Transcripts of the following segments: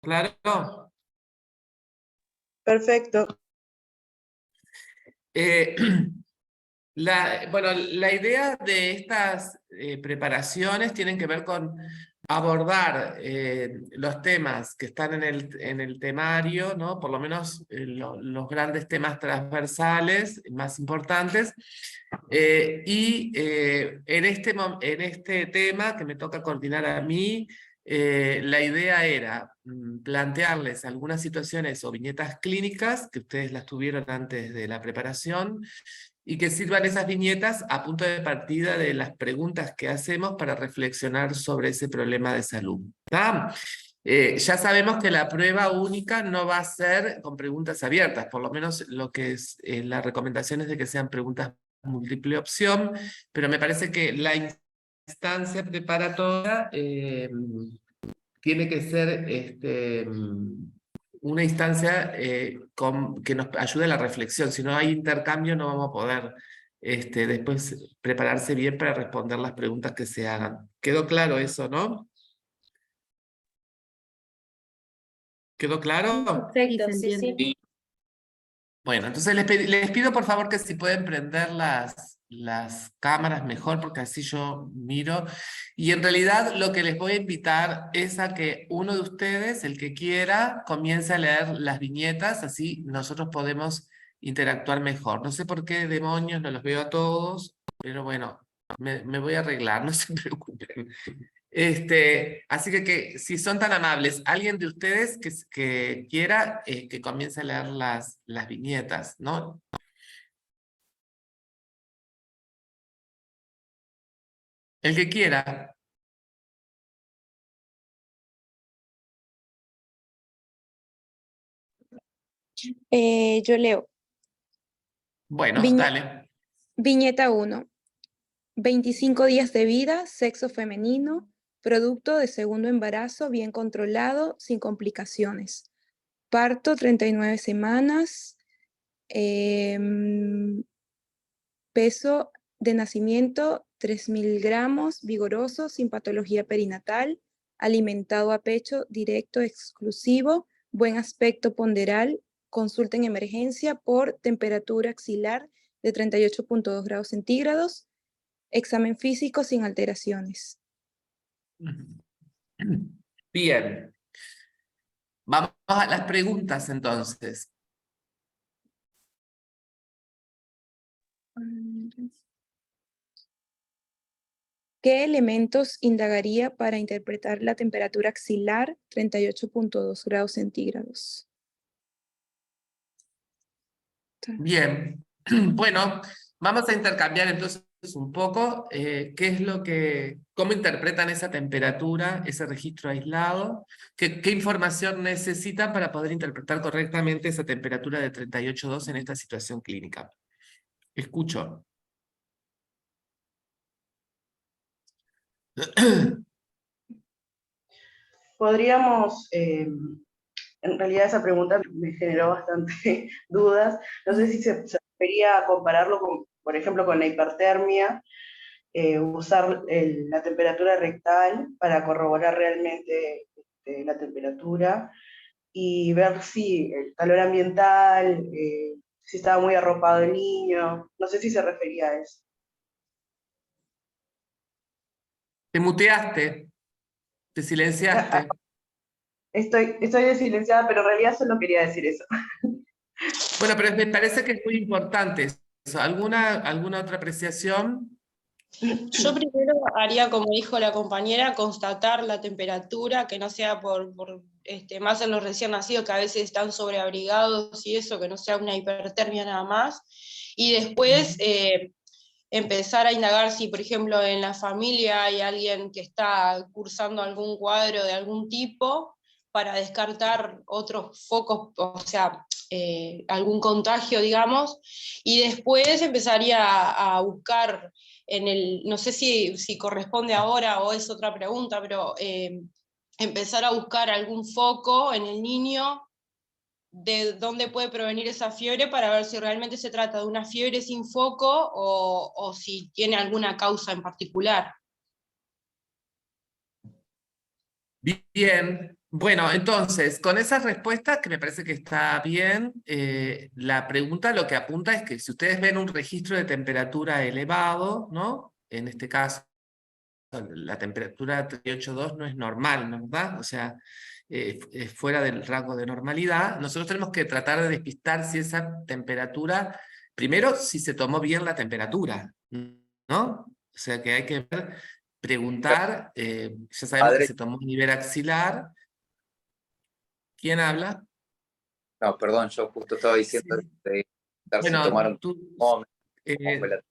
¿Claro? Perfecto. Eh, bueno, la idea de estas preparaciones tienen que ver con abordar los temas que están en el temario, ¿no? Por lo menos los grandes temas transversales más importantes. En este tema que me toca coordinar a mí, la idea era plantearles algunas situaciones o viñetas clínicas que ustedes las tuvieron antes de la preparación, y que sirvan esas viñetas a punto de partida de las preguntas que hacemos para reflexionar sobre ese problema de salud. ¿Está? Ya sabemos que la prueba única no va a ser con preguntas abiertas, por lo menos lo que es la recomendación es de que sean preguntas múltiple opción, pero me parece que la instancia preparatoria tiene que ser una instancia que nos ayude a la reflexión. Si no hay intercambio, no vamos a poder después prepararse bien para responder las preguntas que se hagan. ¿Quedó claro eso, no? ¿Quedó claro? Perfecto, sí. Sí. Bueno, entonces les pido por favor que si pueden prender las cámaras mejor, porque así yo miro. Y en realidad lo que les voy a invitar es a que uno de ustedes, el que quiera, comience a leer las viñetas, así nosotros podemos interactuar mejor. No sé por qué demonios no los veo a todos, pero bueno, me voy a arreglar, no se preocupen. Así que si son tan amables, alguien de ustedes que quiera que comience a leer las viñetas, ¿no? El que quiera. Yo leo. Bueno, Viñe- dale. Viñeta 1. 25 días de vida, sexo femenino, producto de segundo embarazo bien controlado, sin complicaciones. Parto 39 semanas, peso de nacimiento 3.000 gramos, vigoroso, sin patología perinatal, alimentado a pecho directo, exclusivo, buen aspecto ponderal, consulta en emergencia por temperatura axilar de 38.2 grados centígrados, examen físico sin alteraciones. Bien. Vamos a las preguntas entonces. ¿Qué elementos indagaría para interpretar la temperatura axilar 38.2 grados centígrados? Bien. Bueno, vamos a intercambiar entonces un poco cómo interpretan esa temperatura, ese registro aislado, qué información necesitan para poder interpretar correctamente esa temperatura de 38,2 en esta situación clínica. Escucho. Podríamos, en realidad esa pregunta me generó bastante dudas. No sé si se refería a compararlo con, por ejemplo, con la hipertermia, usar la temperatura rectal para corroborar realmente la temperatura y ver si el calor ambiental, si estaba muy arropado el niño. No sé si se refería a eso. Te muteaste, te silenciaste. Estoy desilenciada, pero en realidad solo quería decir eso. Bueno, pero me parece que es muy importante eso. ¿Alguna otra apreciación? Yo primero haría, como dijo la compañera, constatar la temperatura, que no sea más en los recién nacidos, que a veces están sobreabrigados y eso, que no sea una hipertermia nada más. Y después empezar a indagar si, por ejemplo, en la familia hay alguien que está cursando algún cuadro de algún tipo, para descartar otros focos, o sea, algún contagio, digamos, y después empezaría a buscar no sé si corresponde ahora o es otra pregunta, pero empezar a buscar algún foco en el niño de dónde puede provenir esa fiebre para ver si realmente se trata de una fiebre sin foco o si tiene alguna causa en particular. Bien. Bueno, entonces, con esa respuesta, que me parece que está bien, la pregunta lo que apunta es que si ustedes ven un registro de temperatura elevado, ¿no? En este caso, la temperatura 38,2 no es normal, ¿no? ¿Verdad? O sea, es fuera del rango de normalidad. Nosotros tenemos que tratar de despistar si esa temperatura, primero, si se tomó bien la temperatura, ¿no? O sea, que hay que preguntar, ya sabemos que Padre, se tomó a nivel axilar. ¿Quién habla? no, perdón, yo justo estaba diciendo Sí. de si Bueno, tomaron cómo fue la-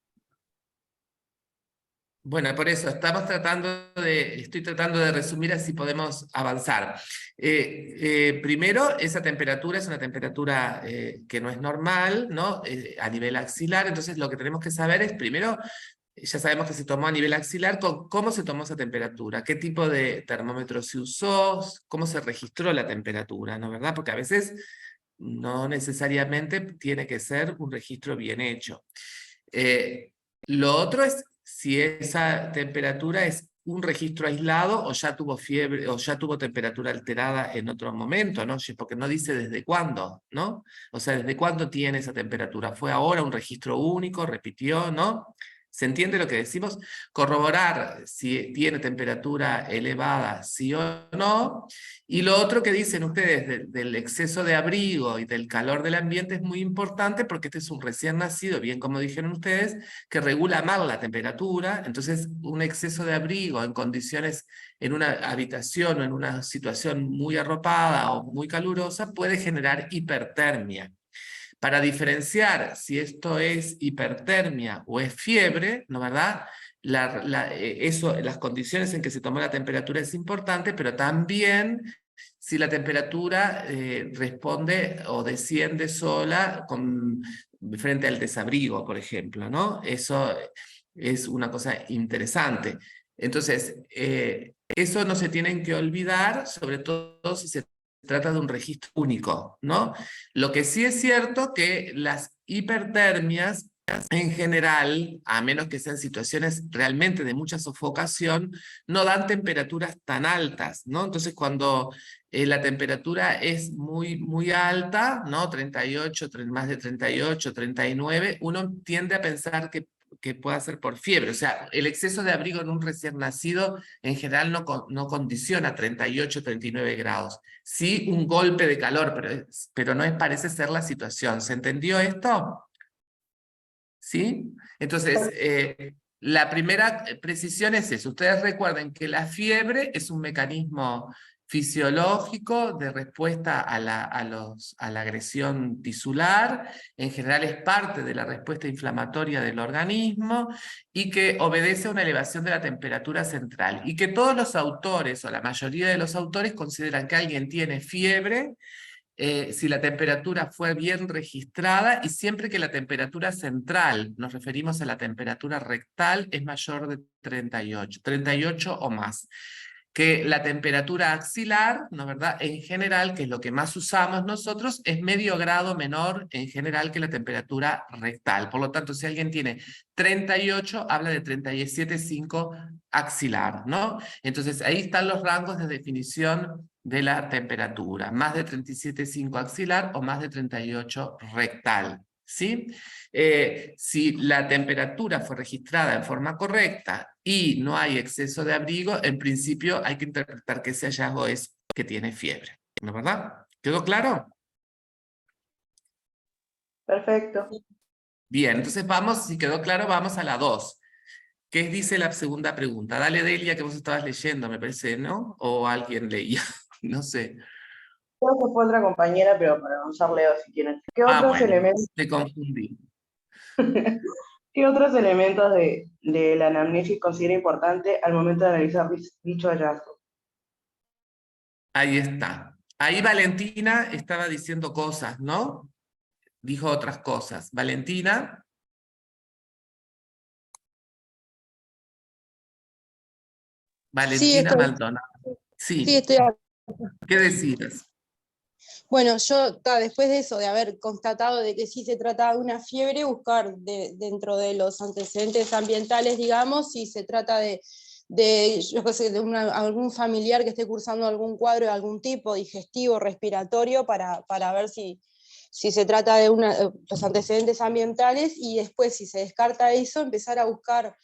bueno, por eso estoy tratando de resumir así podemos avanzar. Primero, esa temperatura es una temperatura que no es normal, ¿no? A nivel axilar, entonces lo que tenemos que saber es, primero, ya sabemos que se tomó a nivel axilar, ¿cómo se tomó esa temperatura? ¿Qué tipo de termómetro se usó? ¿Cómo se registró la temperatura? ¿No, verdad? Porque a veces no necesariamente tiene que ser un registro bien hecho. Lo otro es si esa temperatura es un registro aislado o ya tuvo fiebre o ya tuvo temperatura alterada en otro momento, ¿no? Porque no dice desde cuándo, ¿no? O sea, desde cuándo tiene esa temperatura. ¿Fue ahora un registro único? ¿Repitió? ¿No? ¿Se entiende lo que decimos? Corroborar si tiene temperatura elevada, sí o no. Y lo otro que dicen ustedes del exceso de abrigo y del calor del ambiente es muy importante porque este es un recién nacido, bien como dijeron ustedes, que regula mal la temperatura. Entonces, un exceso de abrigo en condiciones, en una habitación o en una situación muy arropada o muy calurosa, puede generar hipertermia. Para diferenciar si esto es hipertermia o es fiebre, ¿no verdad? Las condiciones en que se tomó la temperatura es importante, pero también si la temperatura responde o desciende sola frente al desabrigo, por ejemplo, ¿no? Eso es una cosa interesante. Entonces, eso no se tienen que olvidar, sobre todo si se trata de un registro único, ¿no? Lo que sí es cierto que las hipertermias en general, a menos que sean situaciones realmente de mucha sofocación, no dan temperaturas tan altas, ¿no? Entonces cuando la temperatura es muy, muy alta, ¿no? 38, más de 38, 39, uno tiende a pensar que pueda ser por fiebre. O sea, el exceso de abrigo en un recién nacido en general no condiciona 38, 39 grados. Sí, un golpe de calor, pero no parece ser la situación. ¿Se entendió esto? ¿Sí? Entonces, la primera precisión es eso. Ustedes recuerden que la fiebre es un mecanismo fisiológico de respuesta a la agresión tisular, en general es parte de la respuesta inflamatoria del organismo y que obedece a una elevación de la temperatura central. Y que todos los autores, o la mayoría de los autores, consideran que alguien tiene fiebre si la temperatura fue bien registrada y siempre que la temperatura central, nos referimos a la temperatura rectal, es mayor de 38 o más. Que la temperatura axilar, ¿no verdad? En general, que es lo que más usamos nosotros, es medio grado menor en general que la temperatura rectal. Por lo tanto, si alguien tiene 38, habla de 37,5 axilar, ¿no? Entonces, ahí están los rangos de definición de la temperatura, más de 37,5 axilar o más de 38 rectal, ¿sí? Si la temperatura fue registrada en forma correcta y no hay exceso de abrigo, en principio hay que interpretar que ese hallazgo es que tiene fiebre, ¿no es verdad? ¿Quedó claro? Perfecto. Bien, entonces vamos, si quedó claro, vamos a la 2. ¿Qué dice la segunda pregunta? Dale, Delia, que vos estabas leyendo, me parece, ¿no? O alguien leía, no sé. Creo que fue otra compañera, pero para avanzar leo si quieren. ¿Qué otros Bueno, elementos, te confundí. qué otros elementos de la anamnesis considera importante al momento de analizar dicho hallazgo? Ahí está. Ahí Valentina estaba diciendo cosas, ¿no? Dijo otras cosas. Valentina. Sí, Valentina Maldonado. sí, Sí, estoy. ¿qué decías? Bueno, yo después de eso, de haber constatado de que sí se trata de una fiebre, buscar dentro de los antecedentes ambientales, digamos, si se trata de yo qué sé, de algún familiar que esté cursando algún cuadro de algún tipo, digestivo, respiratorio, para ver si se trata de los antecedentes ambientales, y después, si se descarta eso, empezar a buscar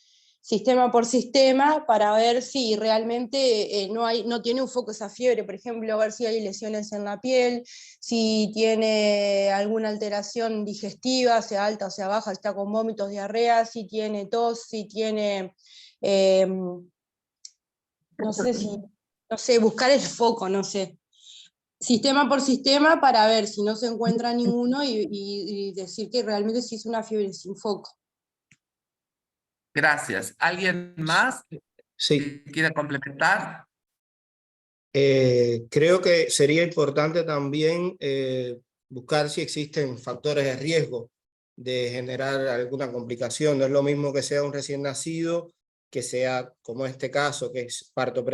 sistema por sistema para ver si realmente no tiene un foco esa fiebre. Por ejemplo, ver si hay lesiones en la piel, si tiene alguna alteración digestiva, sea alta o sea baja, si está con vómitos, diarrea, si tiene tos, si tiene, no sé, buscar el foco, no sé. Sistema por sistema para ver si no se encuentra ninguno y decir que realmente sí es una fiebre sin foco. Gracias. ¿Alguien más Sí, que quiera complementar? creo que sería importante también buscar si existen factores de riesgo de generar alguna complicación. No es lo mismo que sea un recién nacido, que sea como este caso, que es parto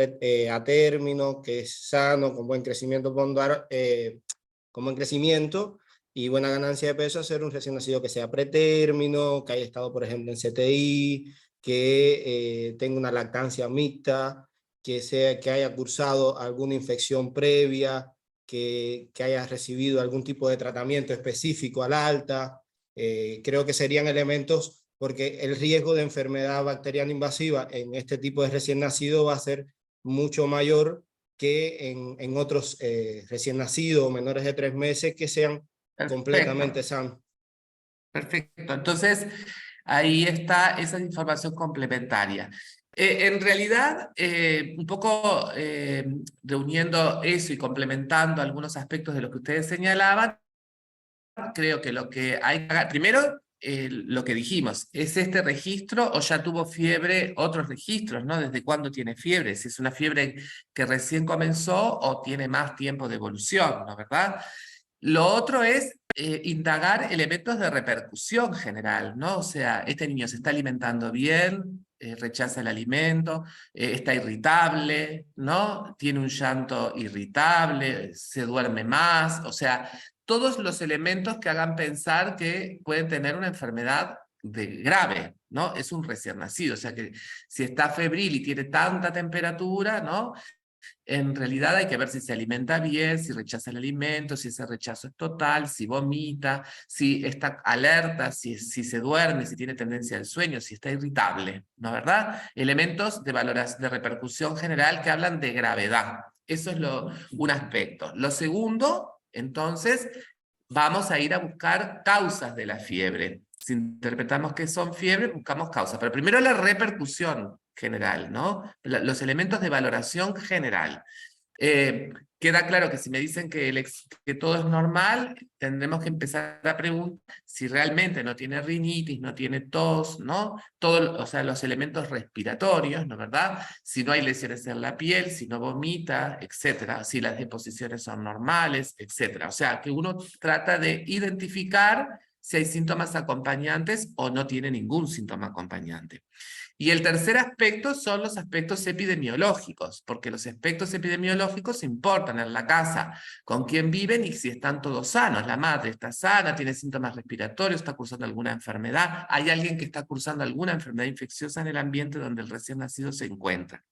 a término, que es sano, con buen crecimiento con buen crecimiento y buena ganancia de peso, hacer un recién nacido que sea pretérmino, que haya estado, por ejemplo, en CTI, que tenga una lactancia mixta, que haya cursado alguna infección previa, que haya recibido algún tipo de tratamiento específico al alta. Creo que serían elementos, porque el riesgo de enfermedad bacteriana invasiva en este tipo de recién nacido va a ser mucho mayor que en otros recién nacidos, menores de 3 meses, que sean completamente sanos. Perfecto. Entonces, ahí está esa información complementaria. En realidad, un poco reuniendo eso y complementando algunos aspectos de lo que ustedes señalaban, creo que lo que hay que hacer, primero, lo que dijimos, ¿es este registro o ya tuvo fiebre otros registros, ¿no? ¿Desde cuándo tiene fiebre? Si es una fiebre que recién comenzó o tiene más tiempo de evolución, ¿no? ¿Verdad? Lo otro es indagar elementos de repercusión general, ¿no? O sea, este niño se está alimentando bien, rechaza el alimento, está irritable, ¿no? Tiene un llanto irritable, se duerme más, o sea, todos los elementos que hagan pensar que pueden tener una enfermedad grave, ¿no? Es un recién nacido, o sea que si está febril y tiene tanta temperatura, ¿no? En realidad hay que ver si se alimenta bien, si rechaza el alimento, si ese rechazo es total, si vomita, si está alerta, si se duerme, si tiene tendencia al sueño, si está irritable, ¿no, verdad? Elementos de repercusión general que hablan de gravedad. Eso es un aspecto. Lo segundo, entonces, vamos a ir a buscar causas de la fiebre. Si interpretamos que son fiebre, buscamos causas. Pero primero la repercusión general, ¿no? Los elementos de valoración general. Queda claro que si me dicen que todo es normal, tendremos que empezar a preguntar si realmente no tiene rinitis, no tiene tos, ¿no? O sea, los elementos respiratorios, ¿no, verdad? Si no hay lesiones en la piel, si no vomita, etcétera, si las deposiciones son normales, etcétera. O sea, que uno trata de identificar si hay síntomas acompañantes o no tiene ningún síntoma acompañante. Y el tercer aspecto son los aspectos epidemiológicos, porque los aspectos epidemiológicos importan en la casa, con quién viven y si están todos sanos. La madre está sana, tiene síntomas respiratorios, está cursando alguna enfermedad, hay alguien que está cursando alguna enfermedad infecciosa en el ambiente donde el recién nacido se encuentra.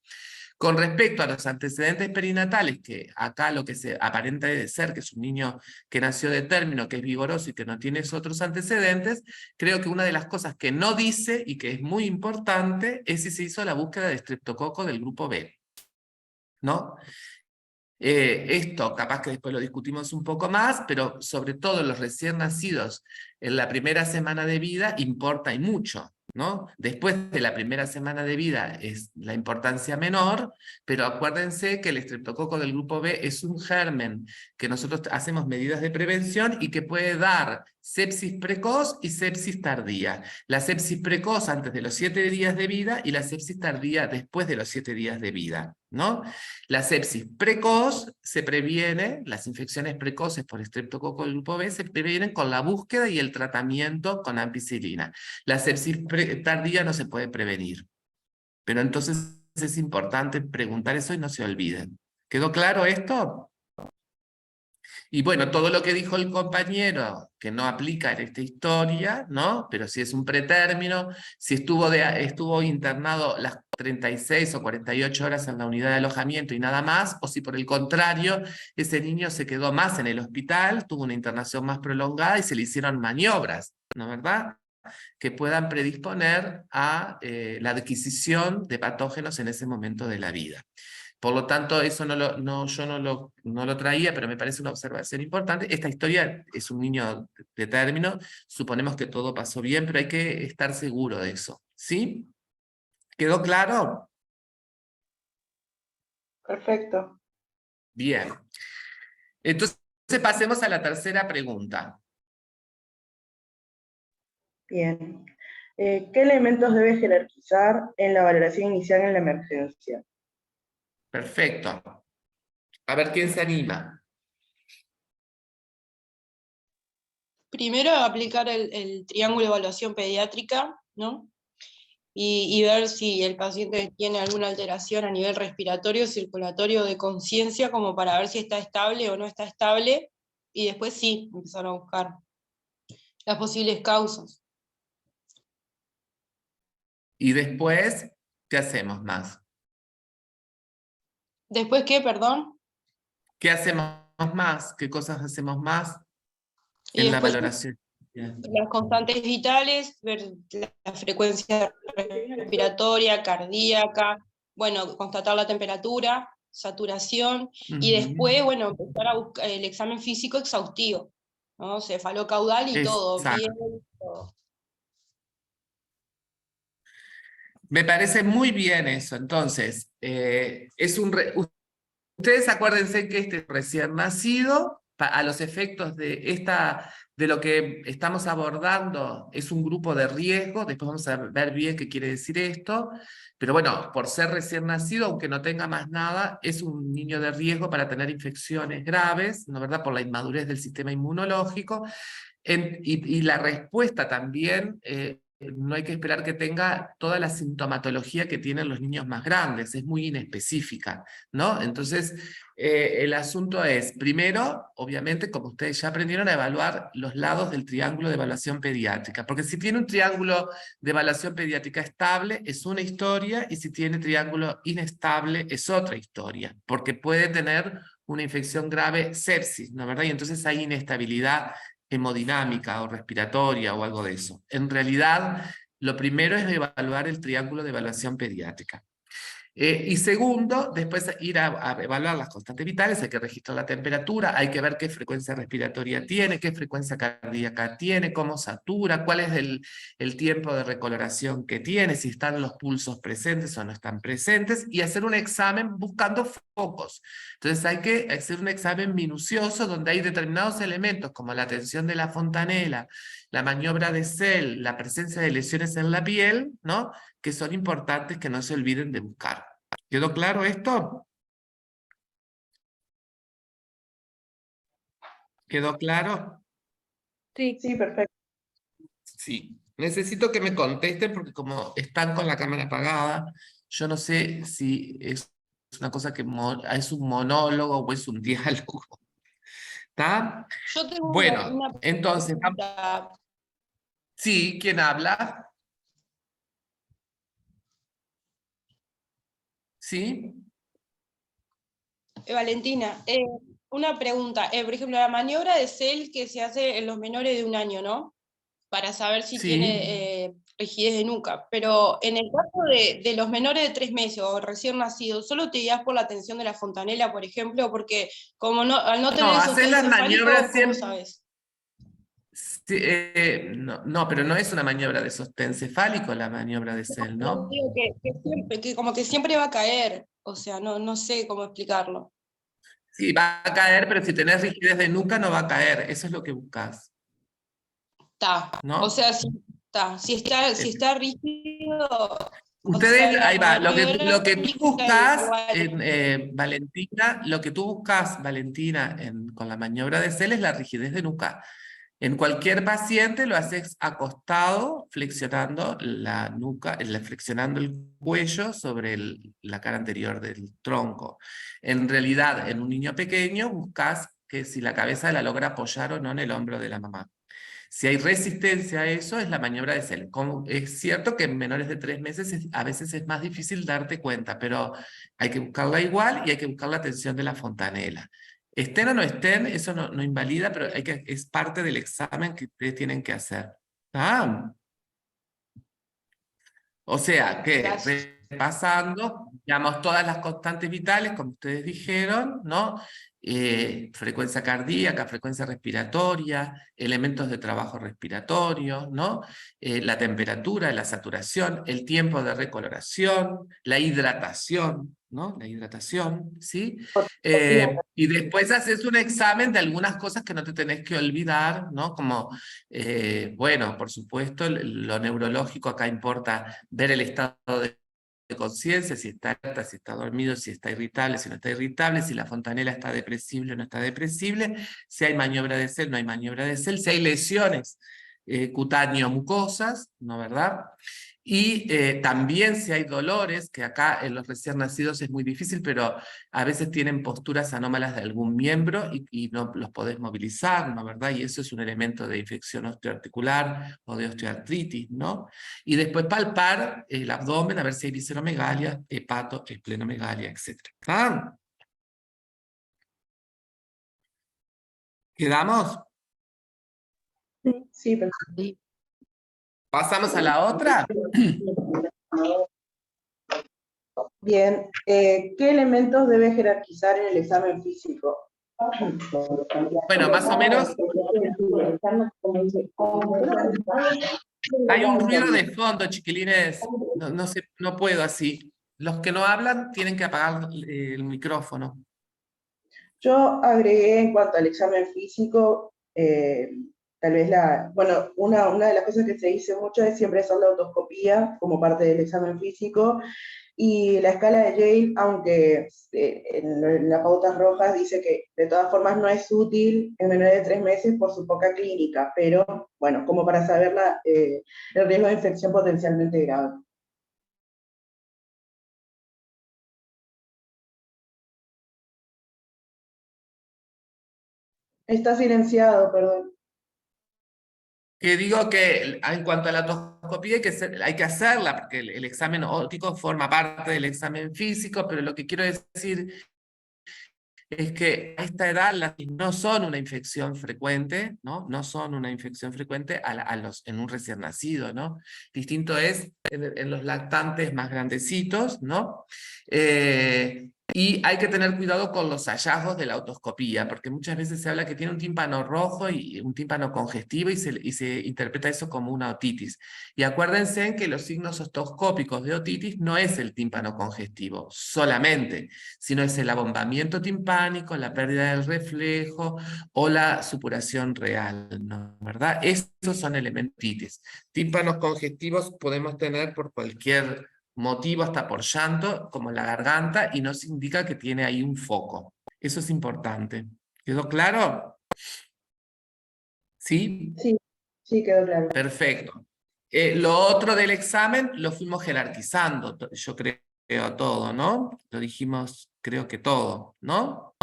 Con respecto a los antecedentes perinatales, que acá lo que se aparenta de ser que es un niño que nació de término, que es vigoroso y que no tiene esos otros antecedentes, creo que una de las cosas que no dice y que es muy importante es si se hizo la búsqueda de estreptococo del grupo B, ¿no? Esto capaz que después lo discutimos un poco más, pero sobre todo los recién nacidos en la primera semana de vida importa y mucho, ¿no? Después de la primera semana de vida es la importancia menor, pero acuérdense que el estreptococo del grupo B es un germen que nosotros hacemos medidas de prevención y que puede dar sepsis precoz y sepsis tardía. La sepsis precoz antes de los 7 días de vida y la sepsis tardía después de los 7 días de vida, ¿no? La sepsis precoz se previene, las infecciones precoces por estreptococo del grupo B se previenen con la búsqueda y el tratamiento con ampicilina. La sepsis tardía no se puede prevenir. Pero entonces es importante preguntar eso y no se olviden. ¿Quedó claro esto? Y bueno, todo lo que dijo el compañero, que no aplica en esta historia, ¿no? Pero si es un pretérmino, si estuvo internado las 36 o 48 horas en la unidad de alojamiento y nada más, o si por el contrario, ese niño se quedó más en el hospital, tuvo una internación más prolongada y se le hicieron maniobras, ¿no es verdad?, que puedan predisponer a la adquisición de patógenos en ese momento de la vida. Por lo tanto, eso yo no lo traía, pero me parece una observación importante. Esta historia es un niño de término, suponemos que todo pasó bien, pero hay que estar seguro de eso. ¿Sí? ¿Quedó claro? Perfecto. Bien. Entonces pasemos a la tercera pregunta. Bien. ¿Qué elementos debe jerarquizar en la valoración inicial en la emergencia? Perfecto. A ver, ¿quién se anima? Primero aplicar el triángulo de evaluación pediátrica, ¿no? Y ver si el paciente tiene alguna alteración a nivel respiratorio, circulatorio, de conciencia, como para ver si está estable o no está estable, y después sí, empezar a buscar las posibles causas. Y después, ¿qué hacemos más? ¿Después qué, perdón? ¿Qué hacemos más? ¿Qué cosas hacemos más Y en la después valoración? las constantes vitales, ver la frecuencia respiratoria, cardíaca, bueno, constatar la temperatura, saturación, y después, bueno, empezar a buscar el examen físico exhaustivo, ¿no? Cefalocaudal y todo, piel, Exacto. todo. Me parece muy bien eso. Entonces, ustedes acuérdense que este recién nacido, a los efectos de lo que estamos abordando, es un grupo de riesgo. Después vamos a ver bien qué quiere decir esto. Pero bueno, por ser recién nacido, aunque no tenga más nada, es un niño de riesgo para tener infecciones graves, ¿no es verdad?, por la inmadurez del sistema inmunológico. Y la respuesta también, no hay que esperar que tenga toda la sintomatología que tienen los niños más grandes, es muy inespecífica, ¿no? Entonces, el asunto es, primero, obviamente, como ustedes ya aprendieron, a evaluar los lados del triángulo de evaluación pediátrica, porque si tiene un triángulo de evaluación pediátrica estable, es una historia, y si tiene triángulo inestable, es otra historia, porque puede tener una infección grave, sepsis, ¿no es verdad? Y entonces hay inestabilidad hemodinámica o respiratoria o algo de eso. En realidad, lo primero es evaluar el triángulo de evaluación pediátrica. Y segundo, después ir a evaluar las constantes vitales, hay que registrar la temperatura, hay que ver qué frecuencia respiratoria tiene, qué frecuencia cardíaca tiene, cómo satura, cuál es el tiempo de recoloración que tiene, si están los pulsos presentes o no están presentes, y hacer un examen buscando focos. Entonces hay que hacer un examen minucioso donde hay determinados elementos como la tensión de la fontanela, la maniobra de Sell, la presencia de lesiones en la piel, ¿no?, que son importantes, que no se olviden de buscar. ¿Quedó claro esto? ¿Quedó claro? Sí. Sí, perfecto. Sí. Necesito que me contesten porque como están con la cámara apagada, yo no sé si es una cosa que es un monólogo o es un diálogo. ¿Está? Yo tengo Bueno, una entonces, pregunta. sí, ¿quién habla? ¿Sí? Valentina, una pregunta. Por ejemplo, la maniobra de Sell que se hace en los menores de 1 año, ¿no? Para saber si Sí. tiene rigidez de nuca. Pero en el caso de los menores de 3 meses o recién nacidos, ¿solo te guías por la tensión de la fontanela, por ejemplo? Porque como al no tener No, el hacer sostén las cefálico, maniobras ¿cómo siempre. sabes? Sí, no, pero no es una maniobra de sostén cefálico la maniobra de Sell, No, ¿no? digo que como que siempre va a caer. O sea, no sé cómo explicarlo. Sí, va a caer, pero si tenés rigidez de nuca no va a caer. Eso es lo que buscas, Está. O ¿no? sea, si está rígido, o sea, Ustedes, la ahí va, lo maniobra que tú aplica buscas, igual. Valentina, lo que tú buscas, Valentina, con la maniobra de Sell es la rigidez de nuca. En cualquier paciente lo haces acostado, flexionando la nuca, flexionando el cuello sobre la cara anterior del tronco. En realidad, en un niño pequeño buscas que si la cabeza la logra apoyar o no en el hombro de la mamá. Si hay resistencia a eso, es la maniobra de Sell. Es cierto que en menores de 3 meses a veces es más difícil darte cuenta, pero hay que buscarla igual y hay que buscar la tensión de la fontanela. Estén o no estén, eso no invalida, pero es parte del examen que ustedes tienen que hacer. Ah. O sea, que Gracias. repasando, digamos, todas las constantes vitales, como ustedes dijeron, ¿no? Frecuencia cardíaca, frecuencia respiratoria, elementos de trabajo respiratorio, ¿no? La temperatura, la saturación, el tiempo de recoloración, la hidratación, ¿no? La hidratación, ¿sí? Y después haces un examen de algunas cosas que no te tenés que olvidar, ¿no? Como, bueno, por supuesto, lo neurológico acá importa ver el estado de conciencia, si está alerta, si está dormido, si está irritable, si no está irritable, si la fontanela está depresible o no está depresible, si hay maniobra de Sell, no hay maniobra de Sell, si hay lesiones cutáneo-mucosas, ¿no verdad? Y también si hay dolores, que acá en los recién nacidos es muy difícil, pero a veces tienen posturas anómalas de algún miembro y no los podés movilizar, ¿no verdad? Y eso es un elemento de infección osteoarticular o de osteoartritis, ¿no? Y después palpar el abdomen a ver si hay visceromegalia, hepato, esplenomegalia, etc. ¿Ah? ¿Quedamos? Sí, perfecto. ¿Pasamos a la otra? Bien, ¿qué elementos debe jerarquizar en el examen físico? Bueno, más o menos hay un ruido de fondo, chiquilines. No sé, no puedo así. Los que no hablan tienen que apagar el micrófono. Yo agregué en cuanto al examen físico, tal vez bueno, una de las cosas que se dice mucho es siempre hacer la autoscopía como parte del examen físico, y la escala de Yale, aunque en las pautas rojas dice que de todas formas no es útil en menores de 3 meses por su poca clínica, pero bueno, como para saber el riesgo de infección potencialmente grave. Está silenciado, perdón. Que digo que en cuanto a la autoscopía hay que hacerla, porque el examen óptico forma parte del examen físico, pero lo que quiero decir es que a esta edad no son una infección frecuente, ¿no? No son una infección frecuente en un recién nacido, ¿no? Distinto es en los lactantes más grandecitos, ¿no? Y hay que tener cuidado con los hallazgos de la autoscopía, porque muchas veces se habla que tiene un tímpano rojo y un tímpano congestivo y se interpreta eso como una otitis. Y acuérdense que los signos otoscópicos de otitis no es el tímpano congestivo solamente, sino es el abombamiento timpánico, la pérdida del reflejo o la supuración real, ¿no? ¿Verdad? Estos son elementos de otitis. Tímpanos congestivos podemos tener por cualquier motivo, hasta por llanto, como la garganta, y nos indica que tiene ahí un foco. Eso es importante. ¿Quedó claro? ¿Sí? Sí, quedó claro. Perfecto. Lo otro del examen lo fuimos jerarquizando, yo creo todo, ¿no? Lo dijimos, creo que todo, ¿no?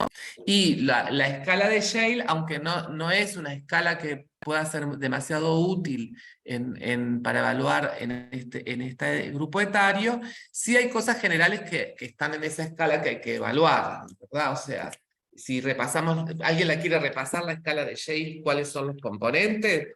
Y la escala de Yale, aunque no es una escala que pueda ser demasiado útil para evaluar en este grupo etario, sí hay cosas generales que están en esa escala que hay que evaluar, ¿verdad? O sea, si repasamos, ¿alguien la quiere repasar la escala de Yale? ¿Cuáles son los componentes?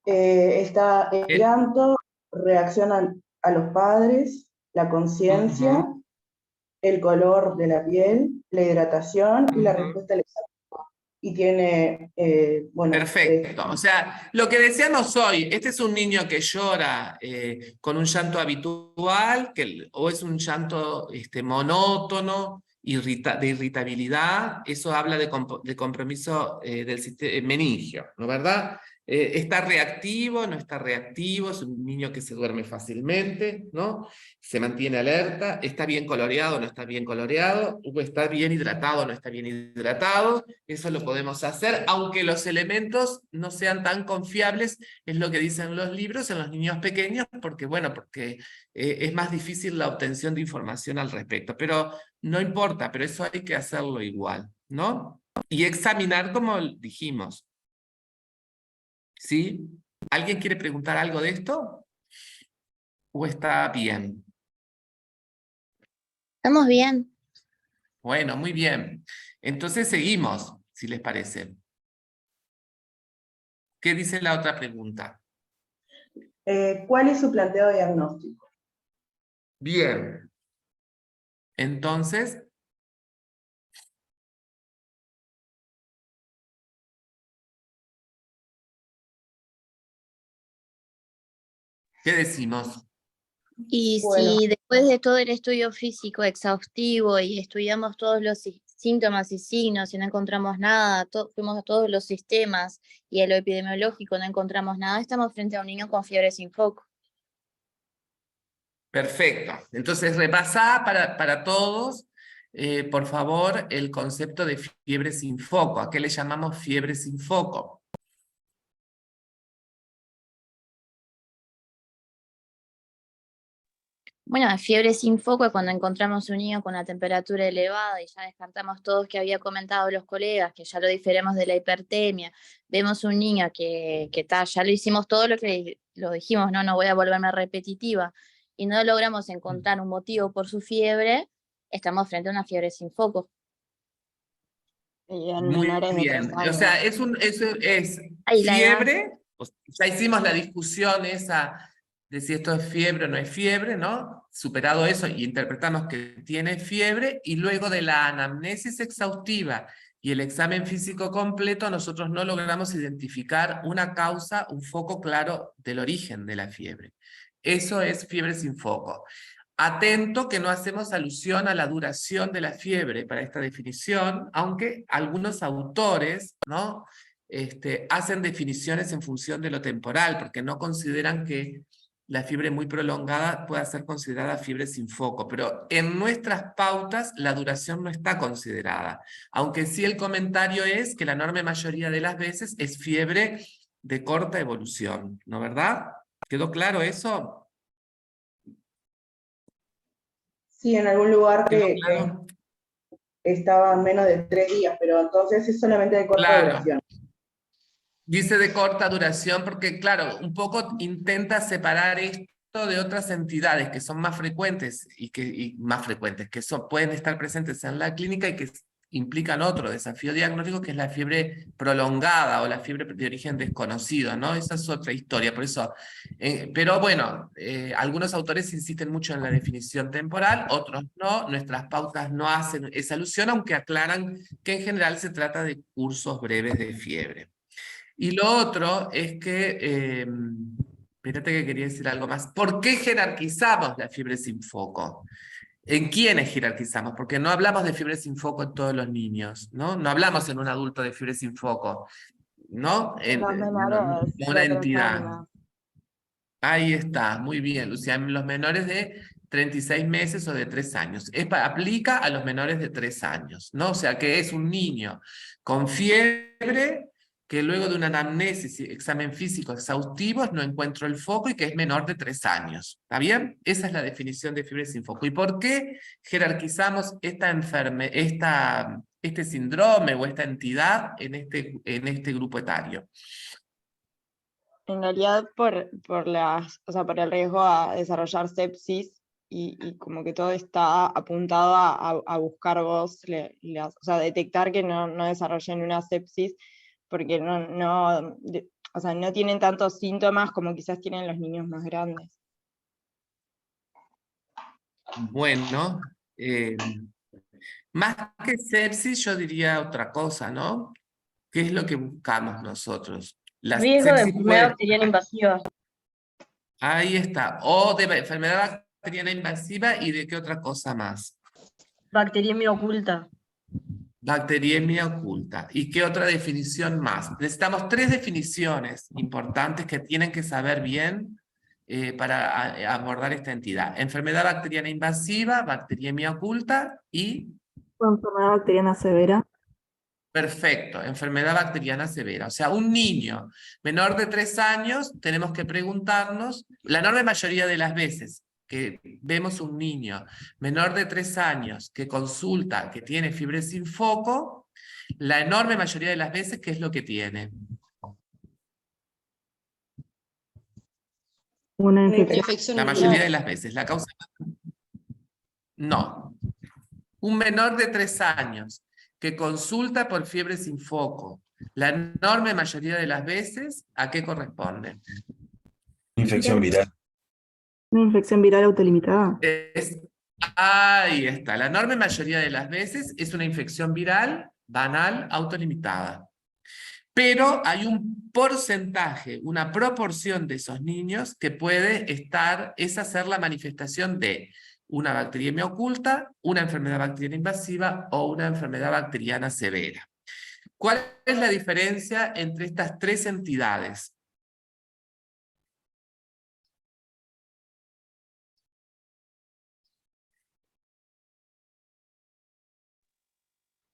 Está el llanto, reaccionan a los padres, la conciencia, el color de la piel, la hidratación y la respuesta al examen. Y tiene, bueno... Perfecto. O sea, lo que decíamos hoy, este es un niño que llora con un llanto habitual, o es un llanto monótono, de irritabilidad, eso habla de compromiso del sistema meningio, ¿no verdad? ¿Está reactivo? ¿No está reactivo? ¿Es un niño que se duerme fácilmente? ¿No? ¿Se mantiene alerta? ¿Está bien coloreado? ¿No está bien coloreado? ¿O está bien hidratado? ¿No está bien hidratado? Eso lo podemos hacer, aunque los elementos no sean tan confiables, es lo que dicen los libros en los niños pequeños, porque bueno, porque es más difícil la obtención de información al respecto. Pero no importa, pero eso hay que hacerlo igual, ¿no? Y examinar como dijimos. ¿Sí? ¿Alguien quiere preguntar algo de esto? ¿O está bien? Estamos bien. Bueno, muy bien. Entonces seguimos, si les parece. ¿Qué dice la otra pregunta? ¿Cuál es su planteo diagnóstico? Bien. Entonces, ¿qué decimos? Y Bueno. si después de todo el estudio físico exhaustivo y estudiamos todos los síntomas y signos y no encontramos nada, fuimos a todos los sistemas y a lo epidemiológico no encontramos nada, estamos frente a un niño con fiebre sin foco. Perfecto. Entonces, repasá para todos, por favor, el concepto de fiebre sin foco. ¿A qué le llamamos fiebre sin foco? Bueno, fiebre sin foco es cuando encontramos un niño con una temperatura elevada y ya descartamos todos que había comentado los colegas, que ya lo diferimos de la hipertermia. Vemos un niño que ya lo hicimos todo lo que lo dijimos, no voy a volverme repetitiva, y no logramos encontrar un motivo por su fiebre, estamos frente a una fiebre sin foco. Y en Muy menores de 3 bien. O años. sea, es Ahí la edad. fiebre. Ya hicimos la discusión esa de si esto es fiebre o no es fiebre, ¿no? Superado eso y interpretamos que tiene fiebre, y luego de la anamnesis exhaustiva y el examen físico completo, nosotros no logramos identificar una causa, un foco claro del origen de la fiebre. Eso es fiebre sin foco. Atento que no hacemos alusión a la duración de la fiebre para esta definición, aunque algunos autores, ¿no? Hacen definiciones en función de lo temporal, porque no consideran que la fiebre muy prolongada pueda ser considerada fiebre sin foco, pero en nuestras pautas la duración no está considerada, aunque sí el comentario es que la enorme mayoría de las veces es fiebre de corta evolución, ¿no verdad? ¿Quedó claro eso? Sí, en algún lugar ¿Quedó que claro? estaba menos de 3 días, pero entonces es solamente de corta Claro. duración. Dice de corta duración porque, claro, un poco intenta separar esto de otras entidades que son más frecuentes que pueden estar presentes en la clínica y que implican otro desafío diagnóstico, que es la fiebre prolongada o la fiebre de origen desconocido, ¿no? Esa es otra historia, por eso. Pero bueno, algunos autores insisten mucho en la definición temporal, otros no. Nuestras pautas no hacen esa alusión, aunque aclaran que en general se trata de cursos breves de fiebre. Y lo otro es que, espérate que quería decir algo más. ¿Por qué jerarquizamos la fiebre sin foco? ¿En quiénes jerarquizamos? Porque no hablamos de fiebre sin foco en todos los niños, ¿no? No hablamos en un adulto de fiebre sin foco, ¿no? Los menores Una de 3 entidad. años. Ahí está, muy bien, Lucía. En los menores de 36 meses o de 3 años. Aplica a los menores de 3 años, ¿no? O sea que es un niño con fiebre que luego de una anamnesis y examen físico exhaustivos no encuentro el foco y que es menor de 3 años. ¿Está bien? Esa es la definición de fiebre sin foco. ¿Y por qué jerarquizamos este síndrome o esta entidad en este grupo etario? En realidad por por el riesgo a desarrollar sepsis y como que todo está apuntado a buscar detectar que no desarrollen una sepsis porque no tienen tantos síntomas como quizás tienen los niños más grandes. Bueno, más que sepsis yo diría otra cosa, ¿no? ¿Qué es lo que buscamos nosotros? La Riesgo de sepsis enfermedad puede... bacteriana invasiva. Ahí está. O de enfermedad bacteriana invasiva, ¿y de qué otra cosa más? Bacteriemia oculta. Bacteriemia oculta. ¿Y qué otra definición más? Necesitamos 3 definiciones importantes que tienen que saber bien para abordar esta entidad. Enfermedad bacteriana invasiva, bacteriemia oculta y... Enfermedad bacteriana severa. Perfecto, enfermedad bacteriana severa. O sea, un niño menor de 3 años, tenemos que preguntarnos, la enorme mayoría de las veces que vemos un niño menor de 3 años que consulta, que tiene fiebre sin foco, la enorme mayoría de las veces, ¿qué es lo que tiene? Una Una infección. infección La mayoría de urinaria. las veces. La causa... No. Un menor de 3 años que consulta por fiebre sin foco, la enorme mayoría de las veces, ¿a qué corresponde? Infección viral. Una infección viral autolimitada. Ahí está. La enorme mayoría de las veces es una infección viral banal autolimitada. Pero hay un porcentaje, una proporción de esos niños que puede estar, es hacer la manifestación de una bacteriemia oculta, una enfermedad bacteriana invasiva o una enfermedad bacteriana severa. ¿Cuál es la diferencia entre estas 3 entidades?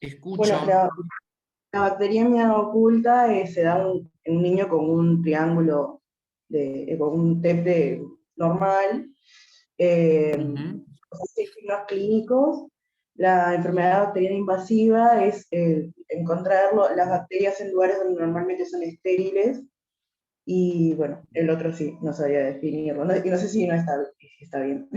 Escucho. Bueno, la bacteriemia oculta se da en un niño con un triángulo, con un TEP normal, signos clínicos. La enfermedad bacteriana invasiva es encontrar las bacterias en lugares donde normalmente son estériles, y bueno, el otro sí, no sabría definirlo, y no sé si no está bien.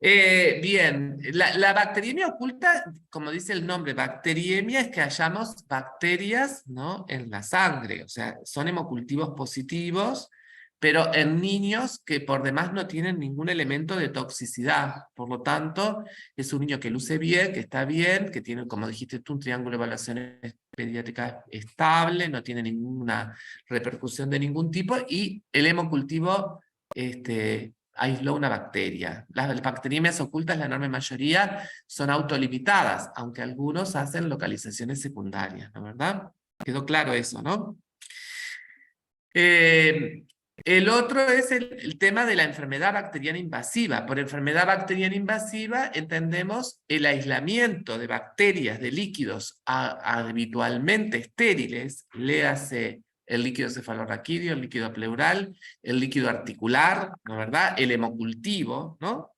Bien, la bacteriemia oculta, como dice el nombre, bacteriemia, es que hallamos bacterias, ¿no?, en la sangre, o sea, son hemocultivos positivos, pero en niños que por demás no tienen ningún elemento de toxicidad. Por lo tanto, es un niño que luce bien, que está bien, que tiene, como dijiste tú, un triángulo de evaluación pediátrica estable, no tiene ninguna repercusión de ningún tipo, y el hemocultivo aisló una bacteria. Las bacteriemias ocultas, la enorme mayoría, son autolimitadas, aunque algunos hacen localizaciones secundarias, ¿no, verdad? Quedó claro eso, ¿no? El otro es el tema de la enfermedad bacteriana invasiva. Por enfermedad bacteriana invasiva entendemos el aislamiento de bacterias de líquidos habitualmente estériles, léase el líquido cefalorraquídeo, el líquido pleural, el líquido articular, ¿no, verdad? El hemocultivo, ¿no?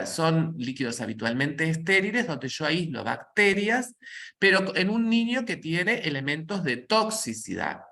Son líquidos habitualmente estériles donde yo aíslo bacterias, pero en un niño que tiene elementos de toxicidad,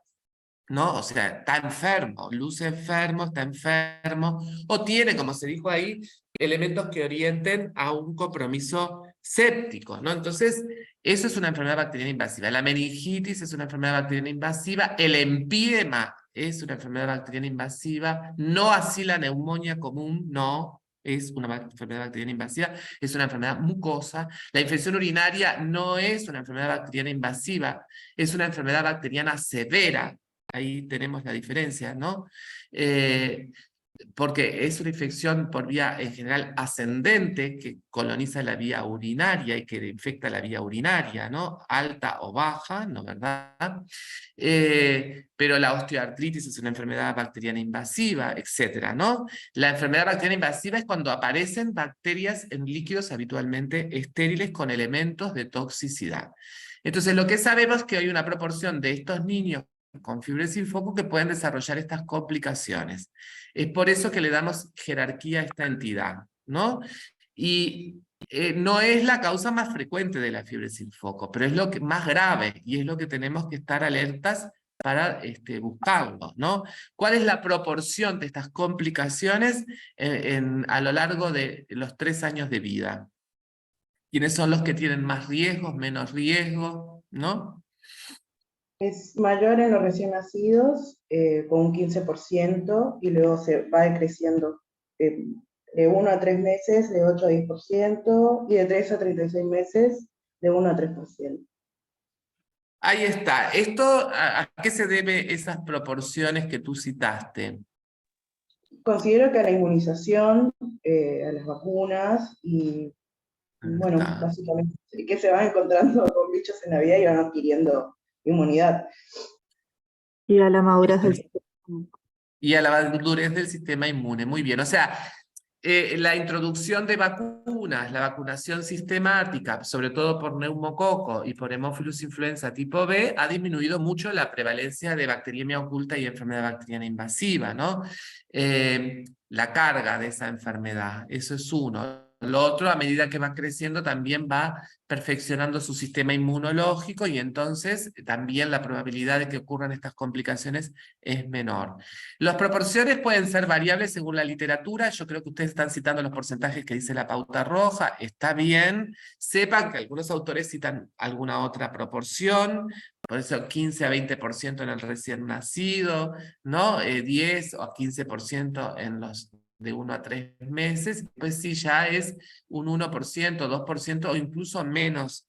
¿no? O sea, está enfermo, luce enfermo, está enfermo, o tiene, como se dijo ahí, elementos que orienten a un compromiso séptico, ¿no? Entonces, eso es una enfermedad bacteriana invasiva. La meningitis es una enfermedad bacteriana invasiva, el empiema es una enfermedad bacteriana invasiva, no así la neumonía común, no, es una enfermedad bacteriana invasiva, es una enfermedad mucosa. La infección urinaria no es una enfermedad bacteriana invasiva, es una enfermedad bacteriana severa. Ahí tenemos la diferencia, ¿no? Porque es una infección por vía en general ascendente que coloniza la vía urinaria y que infecta la vía urinaria, ¿no? Alta o baja, ¿no, verdad? Pero la osteoartritis es una enfermedad bacteriana invasiva, etcétera, ¿no? La enfermedad bacteriana invasiva es cuando aparecen bacterias en líquidos habitualmente estériles con elementos de toxicidad. Entonces, lo que sabemos es que hay una proporción de estos niños con fiebre sin foco que pueden desarrollar estas complicaciones. Es por eso que le damos jerarquía a esta entidad, ¿no? Y no es la causa más frecuente de la fiebre sin foco, pero es lo que, más grave, y es lo que tenemos que estar alertas para buscarlo, ¿no? ¿Cuál es la proporción de estas complicaciones a lo largo de los 3 años de vida? ¿Quiénes son los que tienen más riesgos, menos riesgos, ¿no? Es mayor en los recién nacidos, con un 15%, y luego se va decreciendo de 1 a 3 meses, de 8 a 10%, y de 3 a 36 meses, de 1 a 3%. Ahí está. ¿Esto a qué se debe esas proporciones que tú citaste? Considero que a la inmunización, a las vacunas, y Bueno, Está. básicamente, y que se van encontrando con bichos en la vida y van adquiriendo inmunidad. Y a la madurez del sistema. Y a la madurez del sistema inmune. Muy bien. O sea, la introducción de vacunas, la vacunación sistemática, sobre todo por neumococo y por Haemophilus influenza tipo B, ha disminuido mucho la prevalencia de bacteriemia oculta y enfermedad bacteriana invasiva, ¿no? La carga de esa enfermedad, eso es uno. Lo otro, a medida que va creciendo, también va perfeccionando su sistema inmunológico y entonces también la probabilidad de que ocurran estas complicaciones es menor. Las proporciones pueden ser variables según la literatura. Yo creo que ustedes están citando los porcentajes que dice la pauta roja. Está bien. Sepan que algunos autores citan alguna otra proporción. Por eso 15 a 20% en el recién nacido, ¿no? 10 o 15% en los de 1 a 3 meses. Pues sí, ya es un 1%, 2% o incluso menos.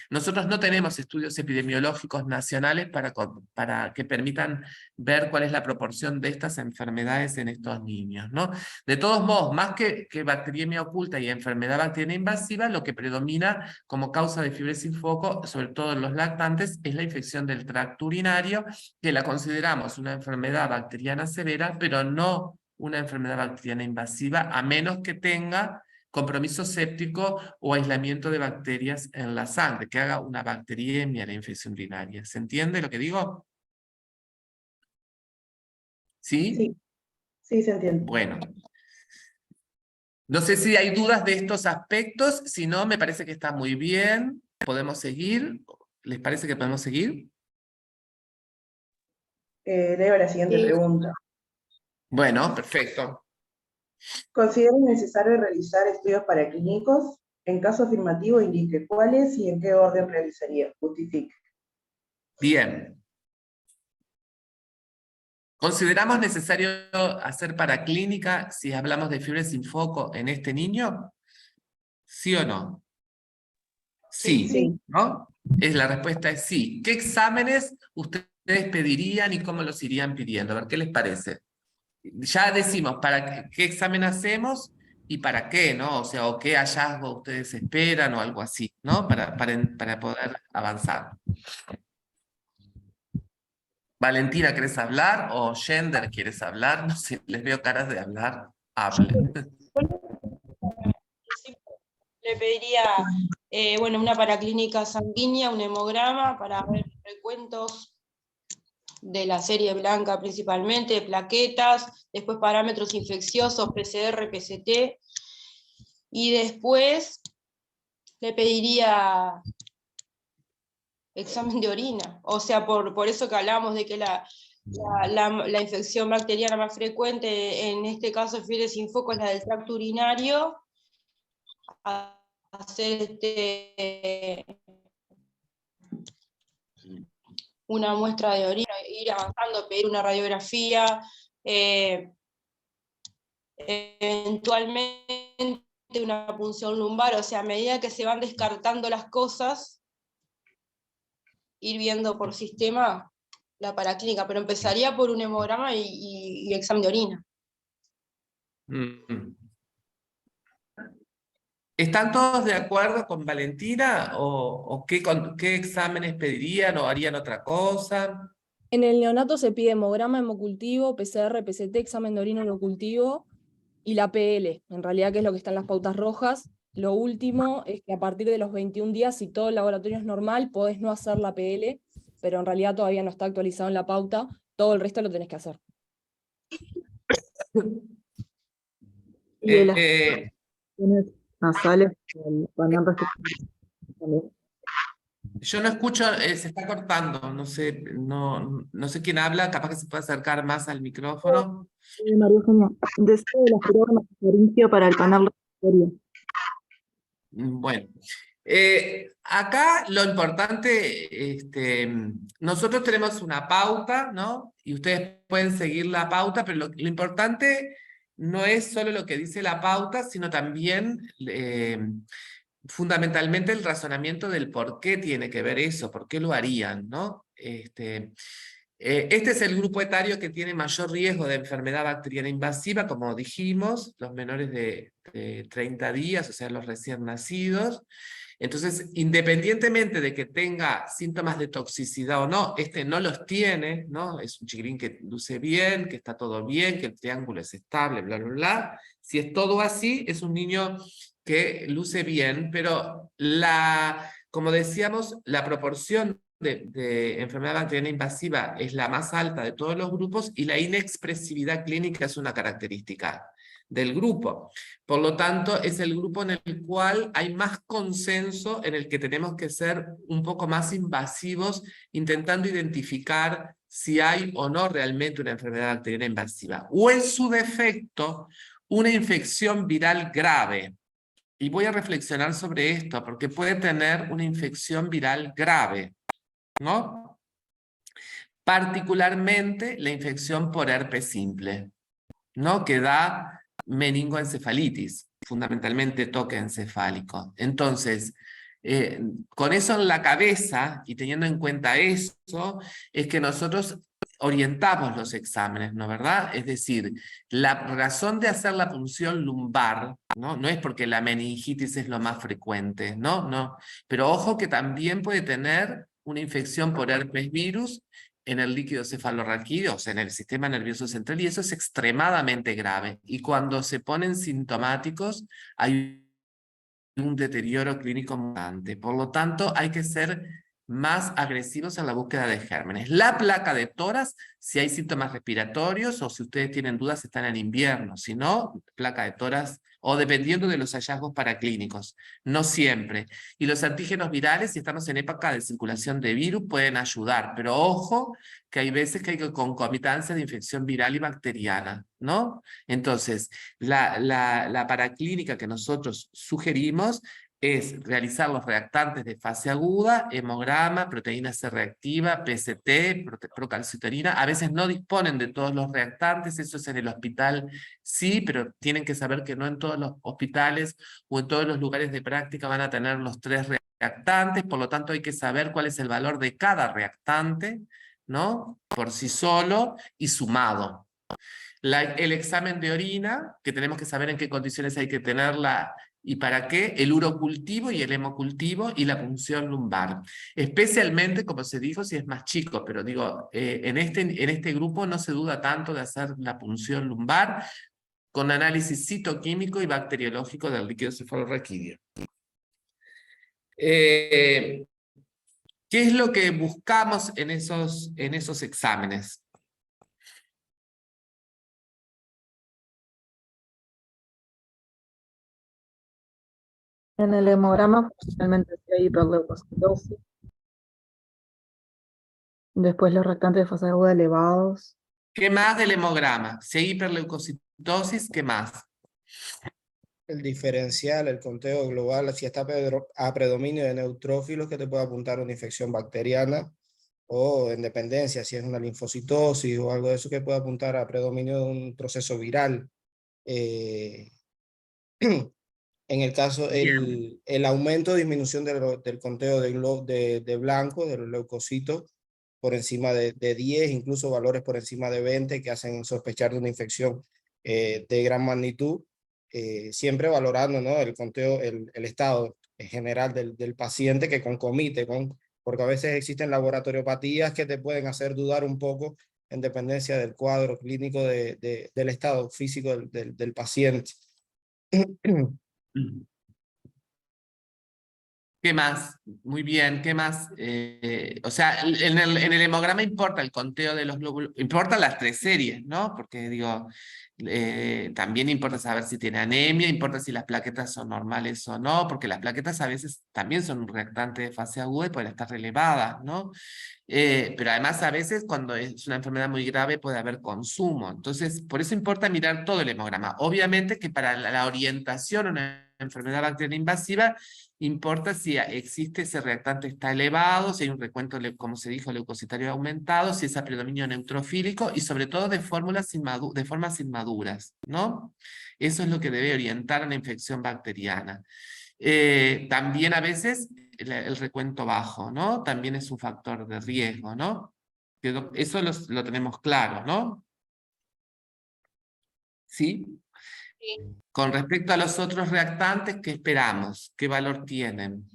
Nosotros no tenemos estudios epidemiológicos nacionales para que permitan ver cuál es la proporción de estas enfermedades en estos niños, ¿no? De todos modos, más que bacteriemia oculta y enfermedad bacteriana invasiva, lo que predomina como causa de fiebre sin foco, sobre todo en los lactantes, es la infección del tracto urinario, que la consideramos una enfermedad bacteriana severa, pero no una enfermedad bacteriana invasiva, a menos que tenga compromiso séptico o aislamiento de bacterias en la sangre, que haga una bacteriemia, la infección urinaria. ¿Se entiende lo que digo? ¿Sí? Sí, sí, se entiende. Bueno. No sé si hay dudas de estos aspectos, si no, me parece que está muy bien. ¿Podemos seguir? ¿Les parece que podemos seguir? Leo la siguiente Sí. pregunta. Bueno, perfecto. ¿Considera necesario realizar estudios paraclínicos? En caso afirmativo, indique cuáles y en qué orden realizaría. Justifique. Bien. ¿Consideramos necesario hacer paraclínica si hablamos de fiebre sin foco en este niño? ¿Sí o no? Sí, Sí. ¿no? La respuesta es sí. ¿Qué exámenes ustedes pedirían y cómo los irían pidiendo? A ver, ¿qué les parece? Ya decimos qué examen hacemos y para qué, ¿no? O sea, o qué hallazgo ustedes esperan o algo así, ¿no? Para poder avanzar. Valentina, ¿quieres hablar? ¿O Gender, ¿quieres hablar? No sé, les veo caras de hablar. Hablen. Le pediría bueno, una paraclínica sanguínea, un hemograma para ver recuentos de la serie blanca principalmente, plaquetas, después parámetros infecciosos, PCR, PCT, y después le pediría examen de orina. O sea, por eso que hablamos de que la infección bacteriana más frecuente, en este caso fiebre sin foco, es la del tracto urinario. Hacer una muestra de orina, ir avanzando, pedir una radiografía, eventualmente una punción lumbar, o sea, a medida que se van descartando las cosas, ir viendo por sistema la paraclínica, pero empezaría por un hemograma y examen de orina. ¿Están todos de acuerdo con Valentina? ¿O qué exámenes pedirían o harían otra cosa? En el neonato se pide hemograma, hemocultivo, PCR, PCT, examen de orina hemocultivo y la PL, en realidad que es lo que está en las pautas rojas. Lo último es que a partir de los 21 días, si todo el laboratorio es normal, podés no hacer la PL, pero en realidad todavía no está actualizado en la pauta, todo el resto lo tenés que hacer. Y de las Eh, nasales también yo no escucho, se está cortando, no sé quién habla, capaz que se puede acercar más al micrófono. María Eugenia, deseo de la forma faringeo para el panel respiratorio. Bueno, acá lo importante, nosotros tenemos una pauta, ¿no? Y ustedes pueden seguir la pauta, pero lo importante no es solo lo que dice la pauta, sino también fundamentalmente el razonamiento del por qué tiene que ver eso, por qué lo harían, ¿no? Este es el grupo etario que tiene mayor riesgo de enfermedad bacteriana invasiva, como dijimos, los menores de 30 días, o sea, los recién nacidos. Entonces, independientemente de que tenga síntomas de toxicidad o no, este no los tiene, ¿no? Es un chiquirín que luce bien, que está todo bien, que el triángulo es estable, bla, bla, bla. Si es todo así, es un niño que luce bien, pero como decíamos, la proporción de enfermedad bacteriana invasiva es la más alta de todos los grupos y la inexpresividad clínica es una característica del grupo. Por lo tanto, es el grupo en el cual hay más consenso, en el que tenemos que ser un poco más invasivos, intentando identificar si hay o no realmente una enfermedad bacteriana invasiva, o en su defecto, una infección viral grave. Y voy a reflexionar sobre esto, porque puede tener una infección viral grave, ¿no? Particularmente la infección por herpes simple, ¿no? Que da meningoencefalitis, fundamentalmente toque encefálico. Entonces, con eso en la cabeza y teniendo en cuenta eso, es que nosotros orientamos los exámenes, ¿no verdad? Es decir, la razón de hacer la punción lumbar, ¿no? No es porque la meningitis es lo más frecuente, ¿no? No. Pero ojo que también puede tener una infección por herpes virus en el líquido cefalorraquídeo, o sea, en el sistema nervioso central, y eso es extremadamente grave. Y cuando se ponen sintomáticos, hay un deterioro clínico importante. Por lo tanto, hay que ser más agresivos en la búsqueda de gérmenes. La placa de tórax, si hay síntomas respiratorios o si ustedes tienen dudas, están en invierno. Si no, placa de tórax, o dependiendo de los hallazgos paraclínicos. No siempre. Y los antígenos virales, si estamos en época de circulación de virus, pueden ayudar. Pero ojo, que hay veces que hay concomitancia de infección viral y bacteriana, ¿no? Entonces, la paraclínica que nosotros sugerimos es realizar los reactantes de fase aguda, hemograma, proteína C reactiva, PCT, procalcitonina. A veces no disponen de todos los reactantes, eso es en el hospital, sí, pero tienen que saber que no en todos los hospitales o en todos los lugares de práctica van a tener los 3 reactantes, por lo tanto hay que saber cuál es el valor de cada reactante, ¿no? Por sí solo y sumado. El examen de orina, que tenemos que saber en qué condiciones hay que tenerla y para qué, el urocultivo y el hemocultivo y la punción lumbar. Especialmente, como se dijo, si es más chico, pero digo, en este grupo no se duda tanto de hacer la punción lumbar con análisis citoquímico y bacteriológico del líquido cefalorraquídeo. ¿Qué es lo que buscamos en esos exámenes? En el hemograma, finalmente si hay hiperleucocitosis. Después los reactantes de fase aguda elevados. ¿Qué más del hemograma? Si hay hiperleucocitosis, ¿qué más? El diferencial, el conteo global, si está a predominio de neutrófilos, que te puede apuntar a una infección bacteriana, o en dependencia, si es una linfocitosis o algo de eso, que puede apuntar a predominio de un proceso viral. En el caso, el aumento o disminución del conteo de blanco, de los leucocitos, por encima de 10, incluso valores por encima de 20, que hacen sospechar de una infección de gran magnitud, siempre valorando, ¿no? El conteo, el estado general del paciente que concomite porque a veces existen laboratoriopatías que te pueden hacer dudar un poco en dependencia del cuadro clínico del estado físico del paciente. ¿Qué más? Muy bien, ¿qué más? O sea, en el hemograma importa el conteo de los glóbulos, importan las 3 series, ¿no? Porque digo, también importa saber si tiene anemia, importa si las plaquetas son normales o no, porque las plaquetas a veces también son un reactante de fase aguda y pueden estar relevadas, ¿no? Pero además a veces cuando es una enfermedad muy grave puede haber consumo. Entonces, por eso importa mirar todo el hemograma. Obviamente que para la orientación a una enfermedad bacteriana invasiva, importa si existe ese reactante está elevado, si hay un recuento, como se dijo, leucocitario aumentado, si es a predominio neutrofílico y sobre todo de formas inmaduras, ¿no? Eso es lo que debe orientar a la infección bacteriana. También a veces el recuento bajo, ¿no? También es un factor de riesgo, ¿no? Eso lo tenemos claro, ¿no? ¿Sí? Sí. Con respecto a los otros reactantes, ¿qué esperamos? ¿Qué valor tienen?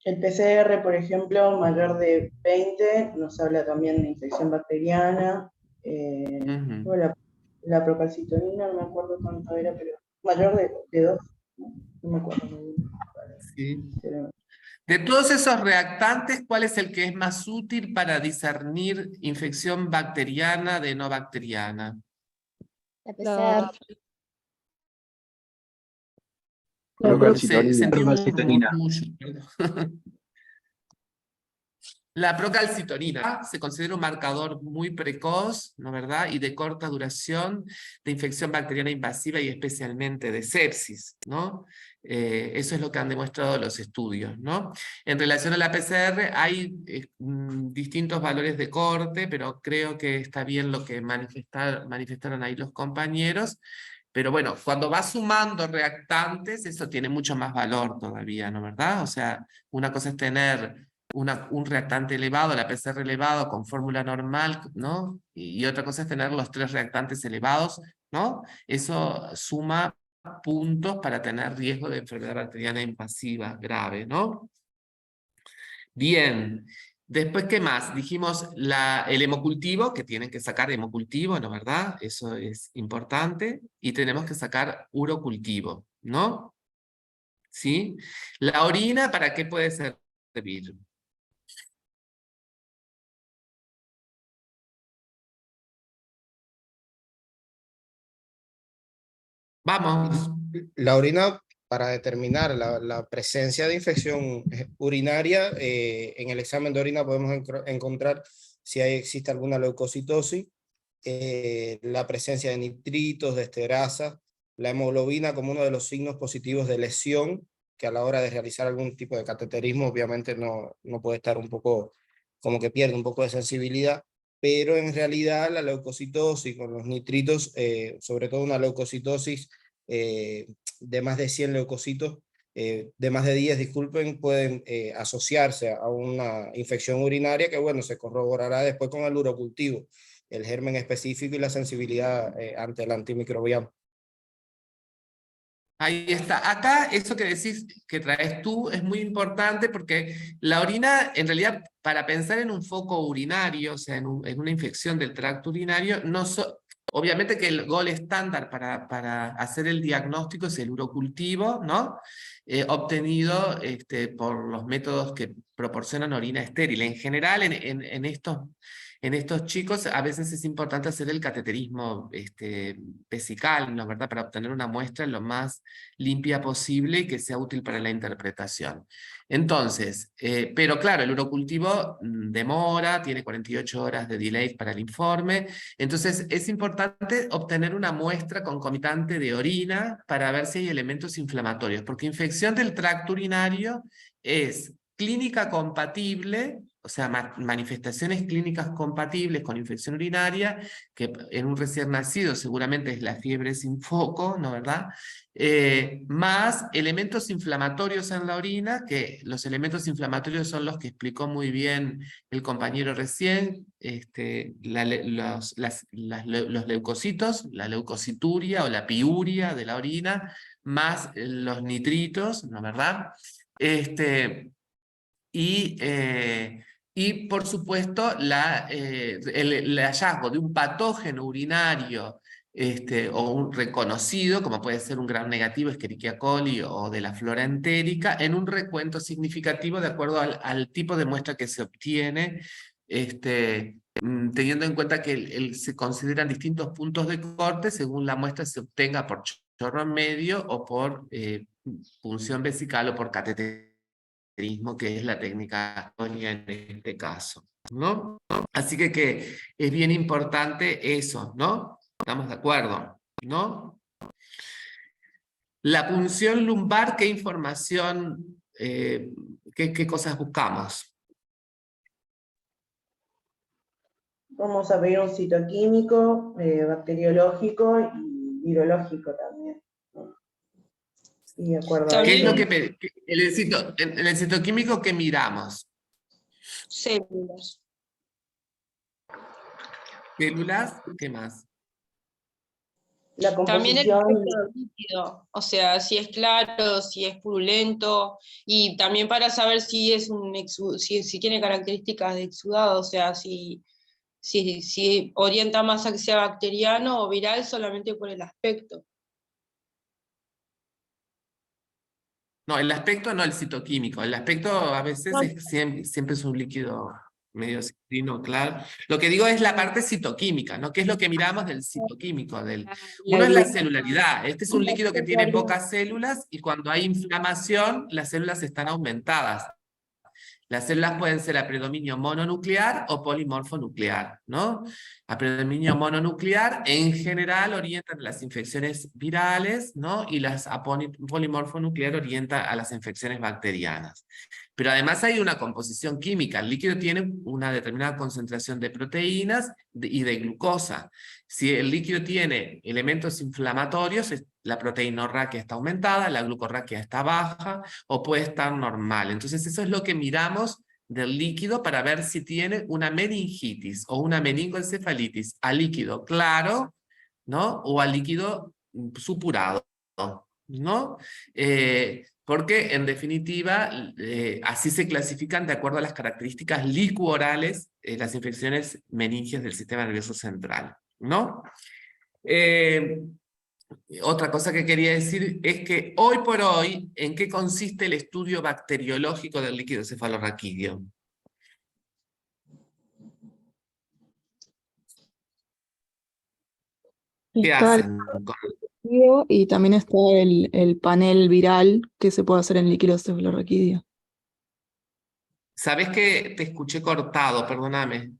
El PCR, por ejemplo, mayor de 20, nos habla también de infección bacteriana. Bueno, la procalcitonina, no me acuerdo cuánto era, pero mayor de 2, no me acuerdo muy bien. Sí. Pero, De todos esos reactantes, ¿cuál es el que es más útil para discernir infección bacteriana de no bacteriana? La La- PCR. Sentí un murmullo, perdón. La procalcitonina se considera un marcador muy precoz, ¿no verdad? Y de corta duración de infección bacteriana invasiva y especialmente de sepsis, ¿no? Eso es lo que han demostrado los estudios, ¿no? En relación a la PCR hay distintos valores de corte, pero creo que está bien lo que manifestaron ahí los compañeros. Pero bueno, cuando vas sumando reactantes, eso tiene mucho más valor todavía, ¿no verdad? O sea, una cosa es tener un reactante elevado, la PCR elevado con fórmula normal, ¿no? Y otra cosa es tener los 3 reactantes elevados, ¿no? Eso suma puntos para tener riesgo de enfermedad bacteriana invasiva grave, ¿no? Bien. Después, ¿qué más? Dijimos el hemocultivo, que tienen que sacar hemocultivo, ¿no verdad? Eso es importante. Y tenemos que sacar urocultivo, ¿no? ¿Sí? La orina, ¿para qué puede servir? Vamos. La orina, para determinar la presencia de infección urinaria, en el examen de orina podemos encontrar si existe alguna leucocitosis, la presencia de nitritos, de esterasa, la hemoglobina como uno de los signos positivos de lesión, que a la hora de realizar algún tipo de cateterismo obviamente no puede estar un poco, como que pierde un poco de sensibilidad, pero en realidad la leucocitosis con los nitritos, sobre todo una leucocitosis de más de 100 leucocitos, de más de 10, disculpen, pueden asociarse a una infección urinaria que, bueno, se corroborará después con el urocultivo, el germen específico y la sensibilidad ante el antimicrobiano. Ahí está. Acá, eso que decís, que traes tú, es muy importante porque la orina, en realidad, para pensar en un foco urinario, o sea, en una infección del tracto urinario, obviamente que el gol estándar para hacer el diagnóstico es el urocultivo, ¿no? Obtenido por los métodos que proporcionan orina estéril. En general, en estos chicos a veces es importante hacer el cateterismo vesical, ¿no? ¿Verdad? Para obtener una muestra lo más limpia posible y que sea útil para la interpretación. Entonces, pero claro, el urocultivo demora, tiene 48 horas de delay para el informe, entonces es importante obtener una muestra concomitante de orina para ver si hay elementos inflamatorios, porque infección del tracto urinario es clínica compatible, o sea, manifestaciones clínicas compatibles con infección urinaria, que en un recién nacido seguramente es la fiebre sin foco, ¿no verdad? Más elementos inflamatorios en la orina, que los elementos inflamatorios son los que explicó muy bien el compañero recién, los leucocitos, la leucocituria o la piuria de la orina, más los nitritos, ¿no verdad? Y por supuesto el hallazgo de un patógeno urinario o un reconocido, como puede ser un gram negativo, Escherichia coli o de la flora entérica, en un recuento significativo de acuerdo al tipo de muestra que se obtiene, teniendo en cuenta que se consideran distintos puntos de corte según la muestra se obtenga por chorro en medio o por punción vesical o por cateterismo, que es la técnica en este caso, ¿no? Así que es bien importante eso, ¿no? ¿Estamos de acuerdo? ¿No? La punción lumbar, ¿qué información, qué cosas buscamos? vamos a pedir un citoquímico, bacteriológico y virológico también, ¿no? Y de acuerdo a ¿Qué es eso, lo que en el citoquímico que miramos? Células. Células, ¿qué más? La También el composición, aspecto del líquido, o sea, si es claro, si es purulento, y también para saber si es si tiene características de exudado, o sea, si orienta más a que sea bacteriano o viral solamente por el aspecto. No, el aspecto no, el citoquímico. El aspecto a veces siempre es un líquido medio citrino, claro. Lo que digo es la parte citoquímica, ¿no? ¿Qué es lo que miramos del citoquímico? Uno es la celularidad. Este es un líquido que tiene pocas células y cuando hay inflamación, las células están aumentadas. Las células pueden ser a predominio mononuclear o polimorfonuclear, ¿no? A predominio mononuclear, en general, orientan a las infecciones virales, ¿no? Y las a polimorfonuclear orienta a las infecciones bacterianas. Pero además hay una composición química. El líquido tiene una determinada concentración de proteínas y de glucosa. Si el líquido tiene elementos inflamatorios, la proteinorraquia está aumentada, la glucorraquia está baja o puede estar normal. Entonces eso es lo que miramos del líquido para ver si tiene una meningitis o una meningoencefalitis a líquido claro, ¿no? O a líquido supurado, ¿no? Porque en definitiva así se clasifican de acuerdo a las características licuorales las infecciones meningias del sistema nervioso central, ¿no? Otra cosa que quería decir es que hoy por hoy, ¿en qué consiste el estudio bacteriológico del líquido cefalorraquídeo? ¿Qué Está el hacen? líquido y también está el panel viral que se puede hacer en líquido cefalorraquídeo. ¿Sabes que te escuché cortado? Perdóname.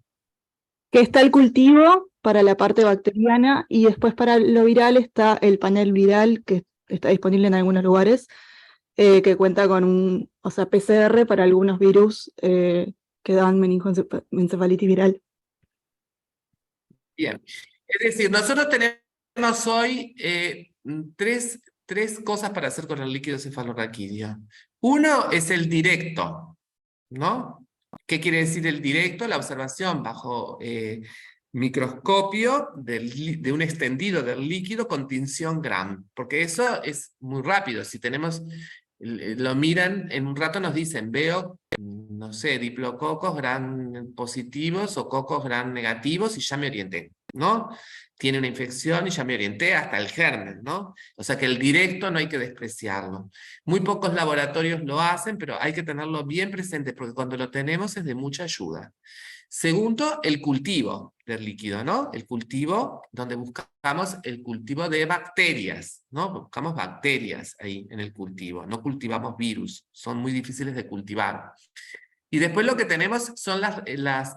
Que está el cultivo para la parte bacteriana y después para lo viral está el panel viral que está disponible en algunos lugares, que cuenta con un, o sea, PCR para algunos virus que dan meningoencefalitis viral. Bien. Es decir, nosotros tenemos hoy tres cosas para hacer con el líquido cefalorraquídeo. Uno es el directo, ¿no? ¿Qué quiere decir el directo? La observación bajo microscopio de un extendido del líquido con tinción Gram, porque eso es muy rápido. Si tenemos, lo miran, en un rato nos dicen, veo, no sé, diplococos Gram positivos o cocos Gram negativos y ya me orienté, ¿no? Tiene una infección y ya me orienté hasta el germen, ¿no? O sea que el directo no hay que despreciarlo. Muy pocos laboratorios lo hacen, pero hay que tenerlo bien presente porque cuando lo tenemos es de mucha ayuda. Segundo, el cultivo del líquido, ¿no? El cultivo donde buscamos el cultivo de bacterias, ¿no? Buscamos bacterias ahí en el cultivo, no cultivamos virus, son muy difíciles de cultivar. Y después lo que tenemos son las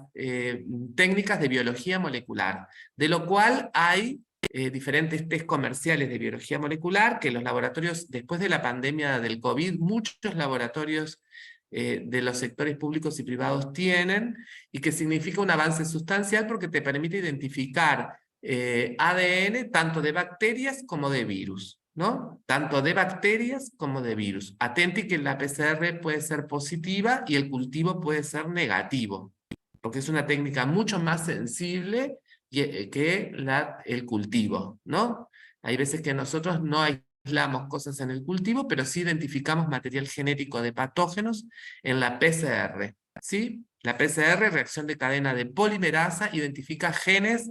técnicas de biología molecular, de lo cual hay diferentes test comerciales de biología molecular que los laboratorios, después de la pandemia del COVID, muchos laboratorios de los sectores públicos y privados tienen, y que significa un avance sustancial porque te permite identificar ADN tanto de bacterias como de virus, ¿no? Tanto de bacterias como de virus. Atenti que la PCR puede ser positiva y el cultivo puede ser negativo, porque es una técnica mucho más sensible que el cultivo, ¿no? Hay veces que nosotros no aislamos cosas en el cultivo, pero sí identificamos material genético de patógenos en la PCR, ¿sí? La PCR, reacción de cadena de polimerasa, identifica genes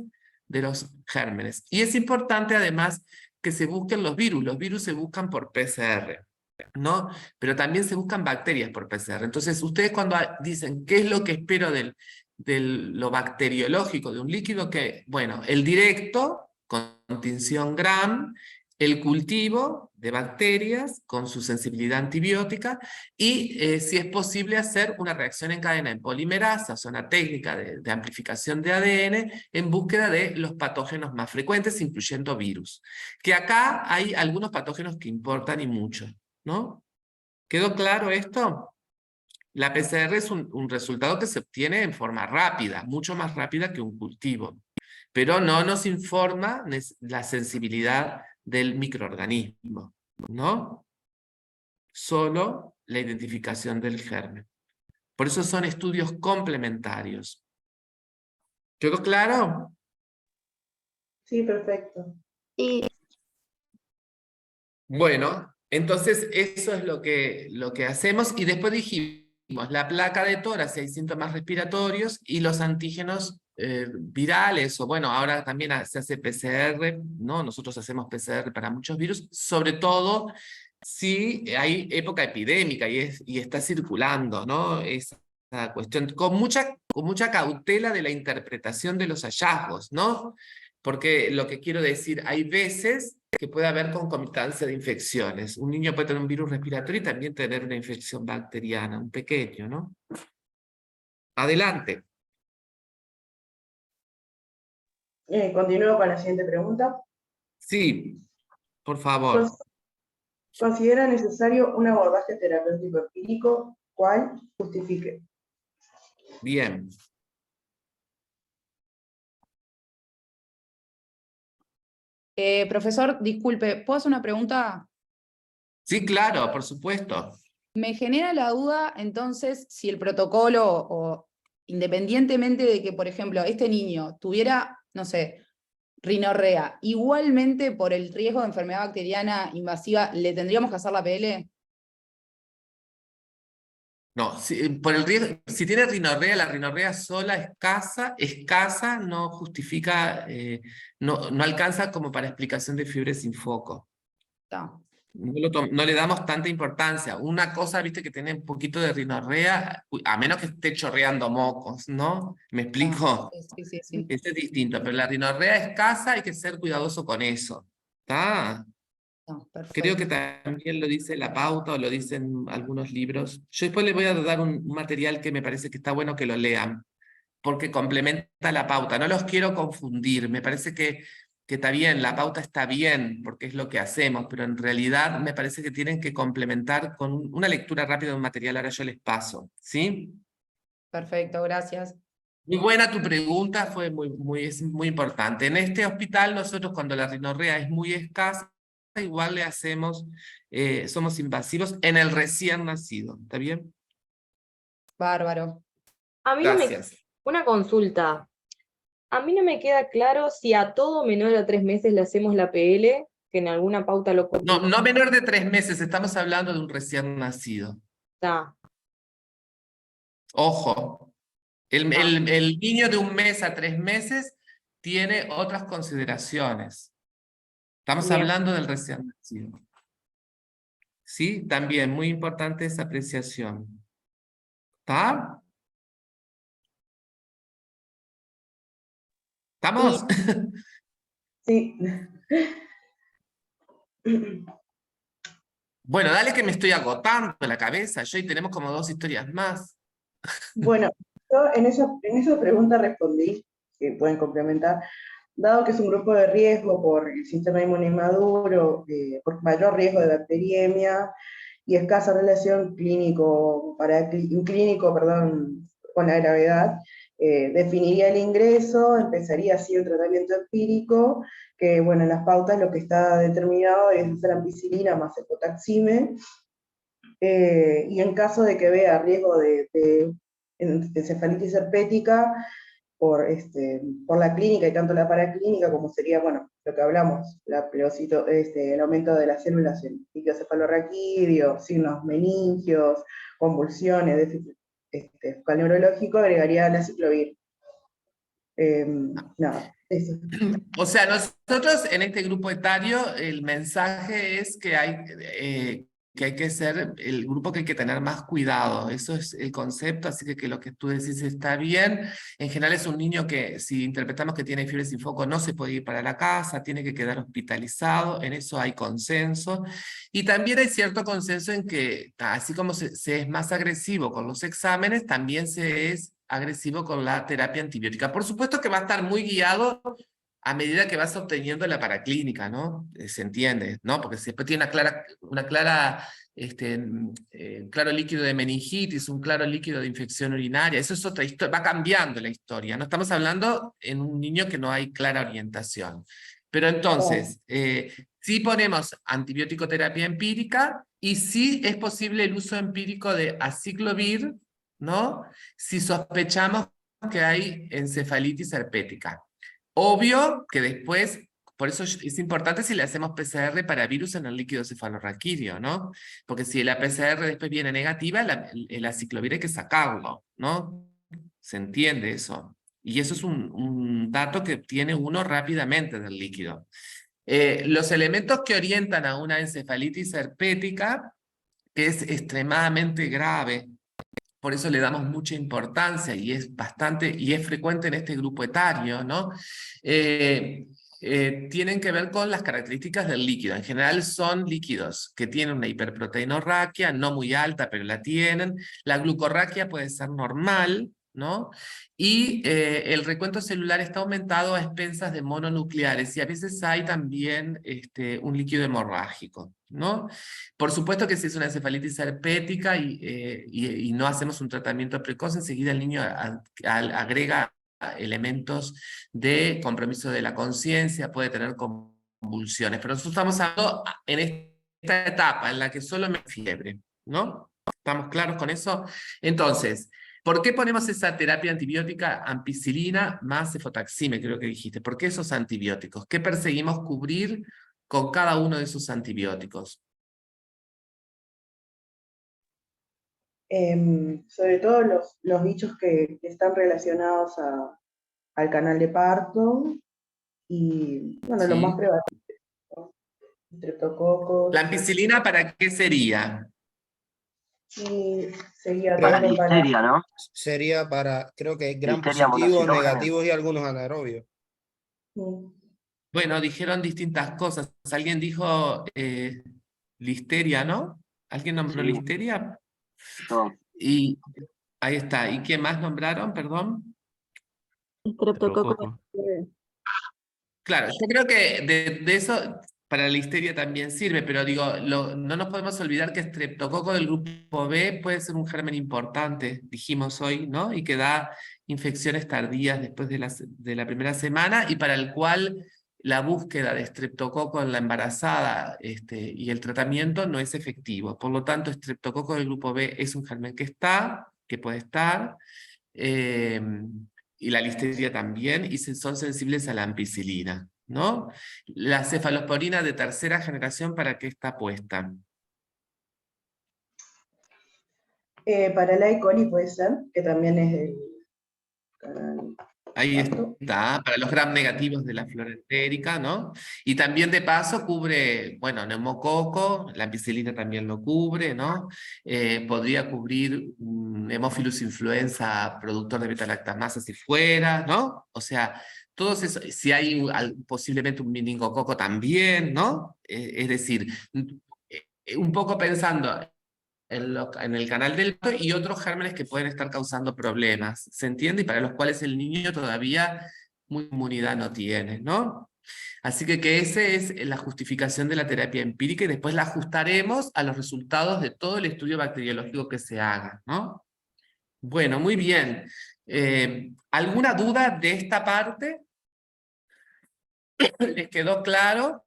de los gérmenes. Y es importante además que se busquen los virus se buscan por PCR, ¿no? Pero también se buscan bacterias por PCR. Entonces ustedes cuando dicen, ¿qué es lo que espero de lo bacteriológico de un líquido? Que, bueno, el directo, con tinción Gram, el cultivo de bacterias con su sensibilidad antibiótica y si es posible hacer una reacción en cadena en polimerasa, o sea, una técnica de amplificación de ADN en búsqueda de los patógenos más frecuentes, incluyendo virus. Que acá hay algunos patógenos que importan y mucho, ¿no? ¿Quedó claro esto? La PCR es un resultado que se obtiene en forma rápida, mucho más rápida que un cultivo, pero no nos informa la sensibilidad del microorganismo, ¿no? Solo la identificación del germen. Por eso son estudios complementarios. ¿Quedó claro? Sí, perfecto. Y Bueno, entonces eso es lo que hacemos, y después dijimos la placa de tórax si hay síntomas respiratorios y los antígenos virales, o bueno, ahora también se hace PCR, ¿no? Nosotros hacemos PCR para muchos virus, sobre todo si hay época epidémica y está circulando, ¿no? Esa cuestión, con mucha cautela de la interpretación de los hallazgos, ¿no? Porque lo que quiero decir, hay veces que puede haber concomitancia de infecciones. Un niño puede tener un virus respiratorio y también tener una infección bacteriana, un pequeño, ¿no? Adelante. Continúo con la siguiente pregunta. Sí, por favor. ¿Considera necesario un abordaje terapéutico empírico? ¿Cuál justifique? Bien. Profesor, disculpe, ¿puedo hacer una pregunta? Sí, claro, por supuesto. Me genera la duda, entonces, si el protocolo, o independientemente de que, por ejemplo, este niño tuviera, no sé, rinorrea, igualmente por el riesgo de enfermedad bacteriana invasiva, ¿le tendríamos que hacer la PL? No, por el riesgo, si tiene rinorrea, la rinorrea sola escasa, no justifica, no alcanza como para explicación de fiebre sin foco. Está. No le damos tanta importancia. Una cosa, viste, que tiene un poquito de rinorrea, a menos que esté chorreando mocos, ¿no? ¿Me explico? Sí. Eso es distinto, pero la rinorrea escasa hay que ser cuidadoso con eso. ¿Está? No, Creo perfecto. que también lo dice la pauta o lo dicen algunos libros. Yo después les voy a dar un material que me parece que está bueno que lo lean, porque complementa la pauta. No los quiero confundir, me parece que está bien, la pauta está bien, porque es lo que hacemos, pero en realidad me parece que tienen que complementar con una lectura rápida de un material, ahora yo les paso, ¿sí? Perfecto, gracias. Muy buena tu pregunta, es muy importante. En este hospital nosotros cuando la rinorrea es muy escasa, igual le hacemos, somos invasivos en el recién nacido, ¿está bien? Bárbaro. A mí Gracias. una consulta. A mí no me queda claro si a todo menor a 3 meses le hacemos la PL, que en alguna pauta lo No menor de 3 meses, estamos hablando de un recién nacido. está. Ojo, el niño de 1 mes a 3 meses tiene otras consideraciones. Estamos Bien. hablando del recién nacido. Sí, también muy importante esa apreciación. ¿Está? ¿Estamos? Sí. Bueno, dale que me estoy agotando la cabeza. Yo y tenemos como 2 historias más. Bueno, yo en esa pregunta respondí, que pueden complementar, dado que es un grupo de riesgo por el sistema inmune inmaduro, por mayor riesgo de bacteriemia y escasa relación clínico con la gravedad, definiría el ingreso, empezaría así un tratamiento empírico, que bueno, en las pautas lo que está determinado es hacer ampicilina más cefotaxime, y en caso de que vea riesgo de encefalitis herpética por la clínica y tanto la paraclínica, como sería, bueno, lo que hablamos, el aumento de las células en líquido cefalorraquídeo, signos meningios, convulsiones, déficit focal neurológico, agregaría la ciclovir. Nada, eso. O sea, nosotros en este grupo etario el mensaje es que hay que ser el grupo que hay que tener más cuidado. Eso es el concepto, así que lo que tú decís está bien. En general es un niño que si interpretamos que tiene fiebre sin foco no se puede ir para la casa, tiene que quedar hospitalizado, en eso hay consenso. Y también hay cierto consenso en que así como se es más agresivo con los exámenes, también se es agresivo con la terapia antibiótica. Por supuesto que va a estar muy guiado a medida que vas obteniendo la paraclínica, ¿no? Se entiende, ¿no? Porque si después tiene claro líquido de meningitis, un claro líquido de infección urinaria, eso es otra historia, va cambiando la historia, no estamos hablando en un niño que no hay clara orientación. Pero entonces, sí ponemos antibiótico terapia empírica y sí es posible el uso empírico de aciclovir ¿no? Si sospechamos que hay encefalitis herpética. Obvio que después, por eso es importante si le hacemos PCR para virus en el líquido cefalorraquídeo, ¿no? Porque si la PCR después viene negativa, el aciclovir hay que sacarlo, ¿no? ¿Se entiende eso? Y eso es un dato que obtiene uno rápidamente del líquido. Los elementos que orientan a una encefalitis herpética, que es extremadamente grave, por eso le damos mucha importancia y es frecuente en este grupo etario, ¿no? Tienen que ver con las características del líquido. En general son líquidos que tienen una hiperproteinorraquia, no muy alta, pero la tienen. La glucorraquia puede ser normal, ¿no? Y el recuento celular está aumentado a expensas de mononucleares y a veces hay también un líquido hemorrágico, ¿no? Por supuesto que si es una encefalitis herpética y no hacemos un tratamiento precoz, enseguida el niño agrega elementos de compromiso de la conciencia, puede tener convulsiones, pero nosotros estamos hablando en esta etapa en la que solo me fiebre, ¿no? ¿Estamos claros con eso? Entonces, ¿por qué ponemos esa terapia antibiótica ampicilina más cefotaxime, creo que dijiste? ¿Por qué esos antibióticos? ¿Qué perseguimos cubrir con cada uno de esos antibióticos? Sobre todo los bichos que están relacionados al canal de parto y, bueno, Sí. lo más prevalente, ¿no? Streptococos. ¿La ampicilina para qué sería? Y sería Para tanto para... Listeria, ¿no? Sería para, creo que gram Listeria positivos, monocytógena. negativos y algunos anaerobios. Bueno, dijeron distintas cosas. Alguien dijo listeria, ¿no? ¿Alguien nombró Sí. listeria? No. Y ahí está. ¿Y qué más nombraron? Perdón. Streptococo. Claro, yo creo que de eso para la listeria también sirve, pero digo, no nos podemos olvidar que Streptococo del grupo B puede ser un germen importante, dijimos hoy, ¿no? Y que da infecciones tardías después de la primera semana y para el cual la búsqueda de Streptococo en la embarazada y el tratamiento no es efectivo. Por lo tanto, Streptococo del grupo B es un germen que puede estar, y la listeria también, y son sensibles a la ampicilina, ¿no? La cefalosporina de tercera generación, ¿para qué está puesta? Para la E. coli puede ser, que también es del canal. Ahí está, para los gram negativos de la flora entérica, ¿no? Y también de paso cubre, bueno, neumococo, la ampicilina también lo cubre, ¿no? Podría cubrir Haemophilus influenza, productor de beta-lactamasa si fuera, ¿no? O sea, todos esos, si hay posiblemente un meningococo también, ¿no? Es decir, un poco pensando en el canal del parto y otros gérmenes que pueden estar causando problemas, ¿se entiende? Y para los cuales el niño todavía mucha inmunidad no tiene, ¿no? Así que esa es la justificación de la terapia empírica y después la ajustaremos a los resultados de todo el estudio bacteriológico que se haga, ¿no? Bueno, muy bien. ¿Alguna duda de esta parte? ¿Les quedó claro?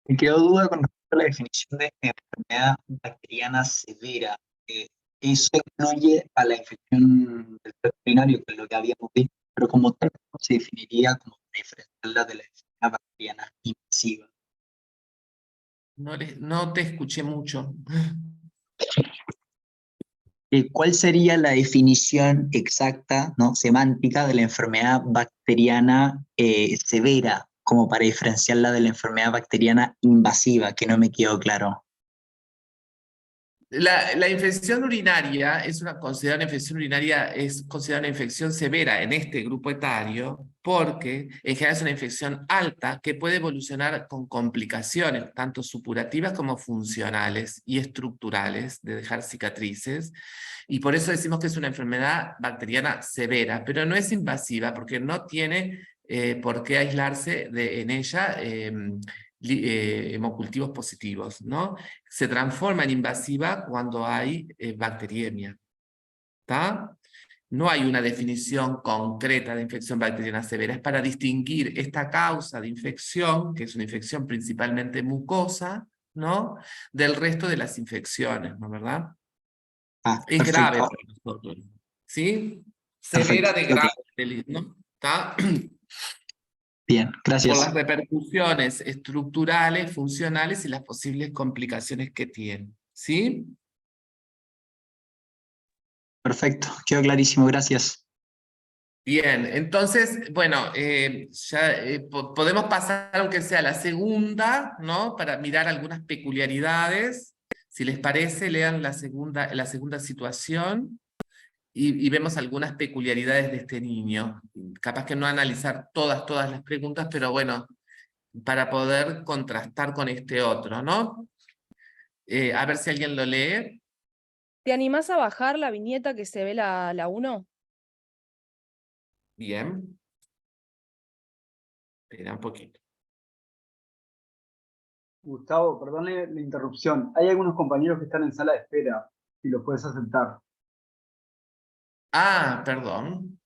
Me quedó duda con respecto a la definición de enfermedad bacteriana severa. Eso incluye a la infección del tracto urinario, que es lo que habíamos visto, pero como tal, ¿cómo se definiría como diferenciarla de la enfermedad bacteriana invasiva? No te escuché mucho. ¿Cuál sería la definición exacta, ¿no? semántica de la enfermedad bacteriana severa, como para diferenciarla de la enfermedad bacteriana invasiva, que no me quedó claro? La infección urinaria es considerada una infección severa en este grupo etario porque en general es una infección alta que puede evolucionar con complicaciones, tanto supurativas como funcionales y estructurales, de dejar cicatrices, y por eso decimos que es una enfermedad bacteriana severa, pero no es invasiva porque no tiene por qué aislarse en ella hemocultivos positivos, ¿no? Se transforma en invasiva cuando hay bacteriemia. ¿Está? No hay una definición concreta de infección bacteriana severa, es para distinguir esta causa de infección, que es una infección principalmente mucosa, ¿no? Del resto de las infecciones, ¿no es verdad? Es Perfecto. grave para nosotros, ¿sí? Severa de Perfecto, ok. grave, ¿no? ¿Está? Bien, Por gracias. las repercusiones estructurales, funcionales y las posibles complicaciones que tiene, ¿sí? Perfecto, quedó clarísimo, gracias. Bien, entonces, bueno, podemos pasar, aunque sea a la segunda, ¿no? Para mirar algunas peculiaridades. Si les parece, lean la segunda situación y vemos algunas peculiaridades de este niño. Capaz que no analizar todas las preguntas, pero bueno, para poder contrastar con este otro, ¿no? A ver si alguien lo lee. ¿Te animás a bajar la viñeta que se ve la 1? Bien. Espera un poquito. Gustavo, perdone la interrupción. Hay algunos compañeros que están en sala de espera, si los puedes aceptar. Ah, perdón.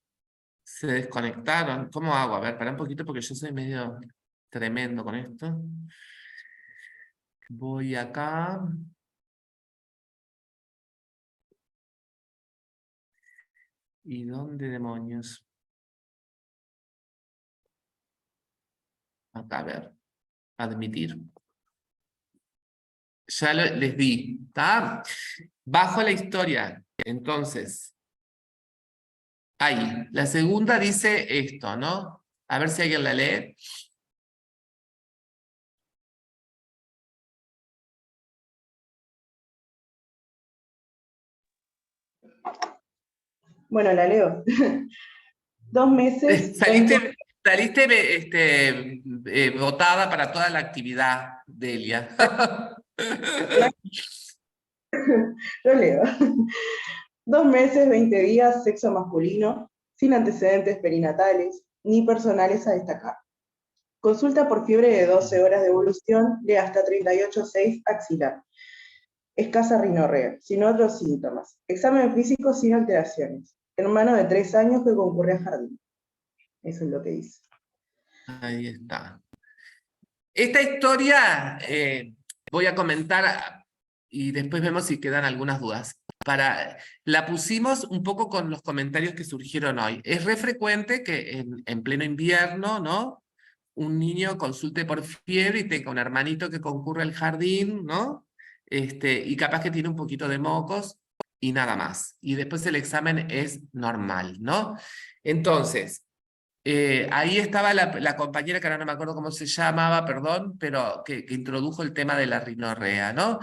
Se desconectaron. ¿Cómo hago? A ver, para un poquito porque yo soy medio tremendo con esto. Voy acá. ¿Y dónde demonios? Acá, a ver. Admitir. Ya les di, ¿está? Bajo la historia. Entonces, ahí. La segunda dice esto, ¿no? A ver si alguien la lee. Bueno, la leo. 2 meses. Saliste votada para toda la actividad, Delia. Lo leo. 2 meses, 20 días, sexo masculino, sin antecedentes perinatales, ni personales a destacar. Consulta por fiebre de 12 horas de evolución de hasta 38,6 axilar. Escasa rinorrea, sin otros síntomas. Examen físico sin alteraciones. Hermano de 3 años que concurre a jardín. Eso es lo que dice. Ahí está. Esta historia voy a comentar y después vemos si quedan algunas dudas. La pusimos un poco con los comentarios que surgieron hoy. Es re frecuente que en pleno invierno, ¿no? Un niño consulte por fiebre y tenga un hermanito que concurre al jardín, ¿no? Y capaz que tiene un poquito de mocos y nada más. Y después el examen es normal, ¿no? Entonces, ahí estaba la compañera, que ahora no me acuerdo cómo se llamaba, perdón, pero que introdujo el tema de la rinorrea, ¿no?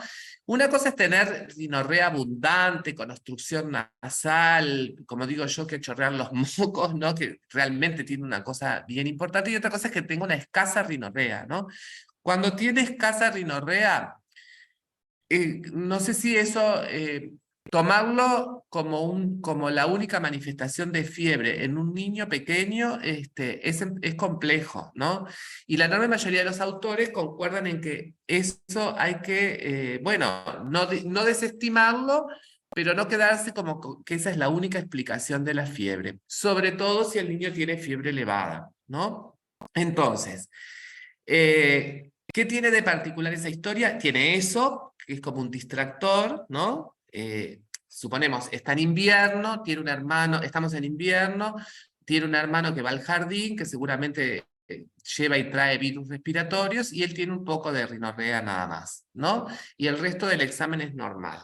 Una cosa es tener rinorrea abundante, con obstrucción nasal, como digo yo, que chorrear los mocos, ¿no? Que realmente tiene una cosa bien importante, y otra cosa es que tenga una escasa rinorrea, ¿no? Cuando tiene escasa rinorrea, no sé si eso, tomarlo como la única manifestación de fiebre en un niño pequeño es complejo, ¿no? Y la enorme mayoría de los autores concuerdan en que eso hay que, bueno, no desestimarlo, pero no quedarse como que esa es la única explicación de la fiebre, sobre todo si el niño tiene fiebre elevada, ¿no? Entonces, ¿qué tiene de particular esa historia? Tiene eso, que es como un distractor, ¿no? Suponemos, está en invierno, tiene un hermano, estamos en invierno, tiene un hermano que va al jardín, que seguramente lleva y trae virus respiratorios, y él tiene un poco de rinorrea nada más, ¿no? Y el resto del examen es normal.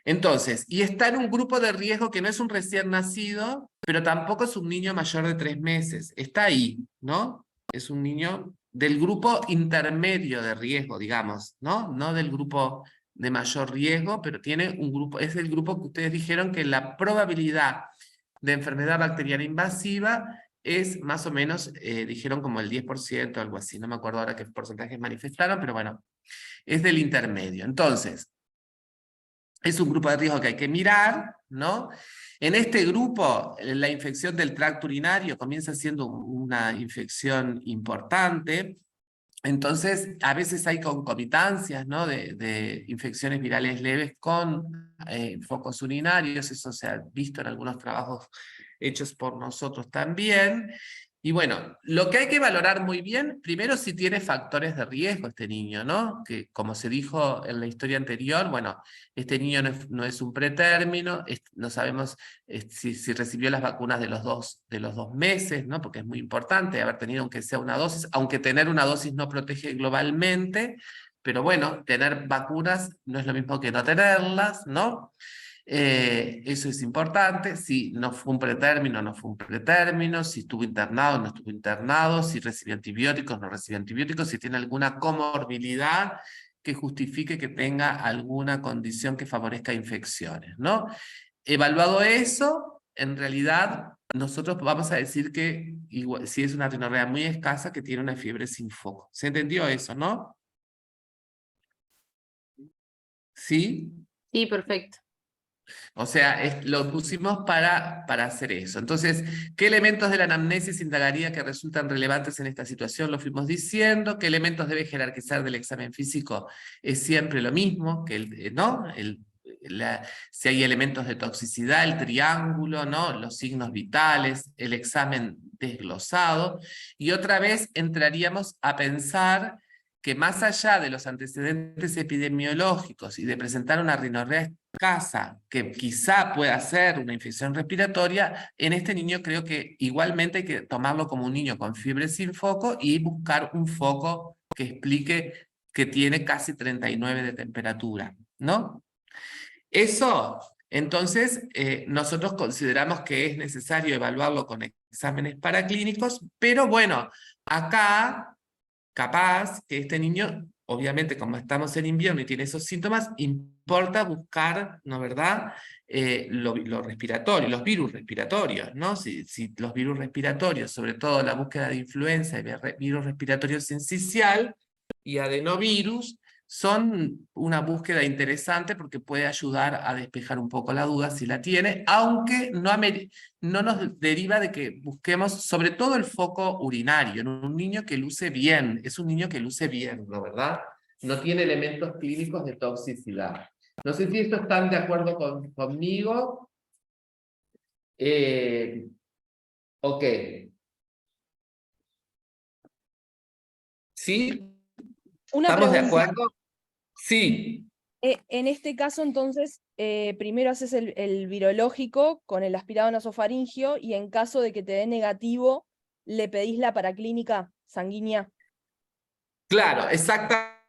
Entonces, y está en un grupo de riesgo que no es un recién nacido, pero tampoco es un niño mayor de 3 meses. Está ahí, ¿no? Es un niño del grupo intermedio de riesgo, digamos, ¿no? No del grupo de mayor riesgo, pero tiene un grupo, es el grupo que ustedes dijeron que la probabilidad de enfermedad bacteriana invasiva es más o menos, dijeron como el 10%, algo así. No me acuerdo ahora qué porcentajes manifestaron, pero bueno, es del intermedio. Entonces, es un grupo de riesgo que hay que mirar, ¿no? En este grupo, la infección del tracto urinario comienza siendo una infección importante. Entonces, a veces hay concomitancias, ¿no? de infecciones virales leves con focos urinarios. Eso se ha visto en algunos trabajos hechos por nosotros también. Y bueno, lo que hay que valorar muy bien, primero si tiene factores de riesgo este niño, ¿no? Que como se dijo en la historia anterior, bueno, este niño no es un pretérmino, no sabemos si recibió las vacunas de los dos meses, ¿no? Porque es muy importante haber tenido aunque sea una dosis, aunque tener una dosis no protege globalmente, pero bueno, tener vacunas no es lo mismo que no tenerlas, ¿no? Eso es importante, si no fue un pretérmino, no fue un pretérmino, si estuvo internado, no estuvo internado, si recibió antibióticos, no recibió antibióticos, si tiene alguna comorbilidad que justifique que tenga alguna condición que favorezca infecciones, ¿no? Evaluado eso, en realidad nosotros vamos a decir que igual, si es una rinorrea muy escasa, que tiene una fiebre sin foco. ¿Se entendió eso, no? ¿Sí? Sí, perfecto. O sea, lo pusimos para hacer eso. Entonces, ¿qué elementos de la anamnesis indagaría que resultan relevantes en esta situación? Lo fuimos diciendo. ¿Qué elementos debe jerarquizar del examen físico? Es siempre lo mismo, que ¿no? Si hay elementos de toxicidad, el triángulo, ¿no? Los signos vitales, el examen desglosado. Y otra vez entraríamos a pensar que más allá de los antecedentes epidemiológicos y de presentar una rinorrea escasa, que quizá pueda ser una infección respiratoria, en este niño creo que igualmente hay que tomarlo como un niño con fiebre sin foco y buscar un foco que explique que tiene casi 39 de temperatura, ¿no? Eso, entonces, nosotros consideramos que es necesario evaluarlo con exámenes paraclínicos, pero bueno, acá capaz que este niño, obviamente como estamos en invierno y tiene esos síntomas, importa buscar, ¿no verdad?, lo respiratorio, los virus respiratorios, ¿no? Si los virus respiratorios, sobre todo la búsqueda de influenza y virus respiratorio sincicial y adenovirus, son una búsqueda interesante porque puede ayudar a despejar un poco la duda si la tiene, aunque no nos deriva de que busquemos sobre todo el foco urinario, en un niño que luce bien, es un niño que luce bien, ¿no verdad? No tiene elementos clínicos de toxicidad. No sé si esto están de acuerdo conmigo. Ok. ¿Sí? Una ¿Estamos de pregunta. acuerdo? Sí. En este caso, entonces, primero haces el virológico con el aspirado nasofaringio y en caso de que te dé negativo, le pedís la paraclínica sanguínea. Claro, exactamente.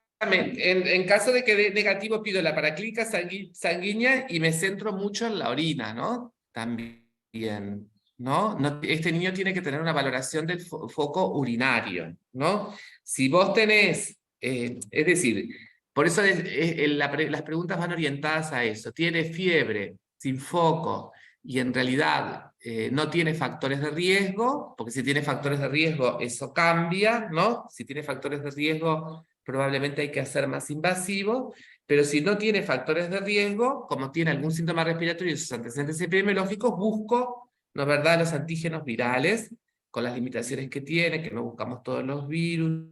En caso de que dé negativo, pido la paraclínica sanguínea y me centro mucho en la orina, ¿no? También, ¿no? Este niño tiene que tener una valoración del foco urinario, ¿no? Si vos tenés, es decir, por eso las preguntas van orientadas a eso. Tiene fiebre, sin foco, y en realidad no tiene factores de riesgo, porque si tiene factores de riesgo eso cambia, ¿no? Si tiene factores de riesgo probablemente hay que hacer más invasivo, pero si no tiene factores de riesgo, como tiene algún síntoma respiratorio y sus antecedentes epidemiológicos, busco, ¿no es verdad?, los antígenos virales, con las limitaciones que tiene, que no buscamos todos los virus,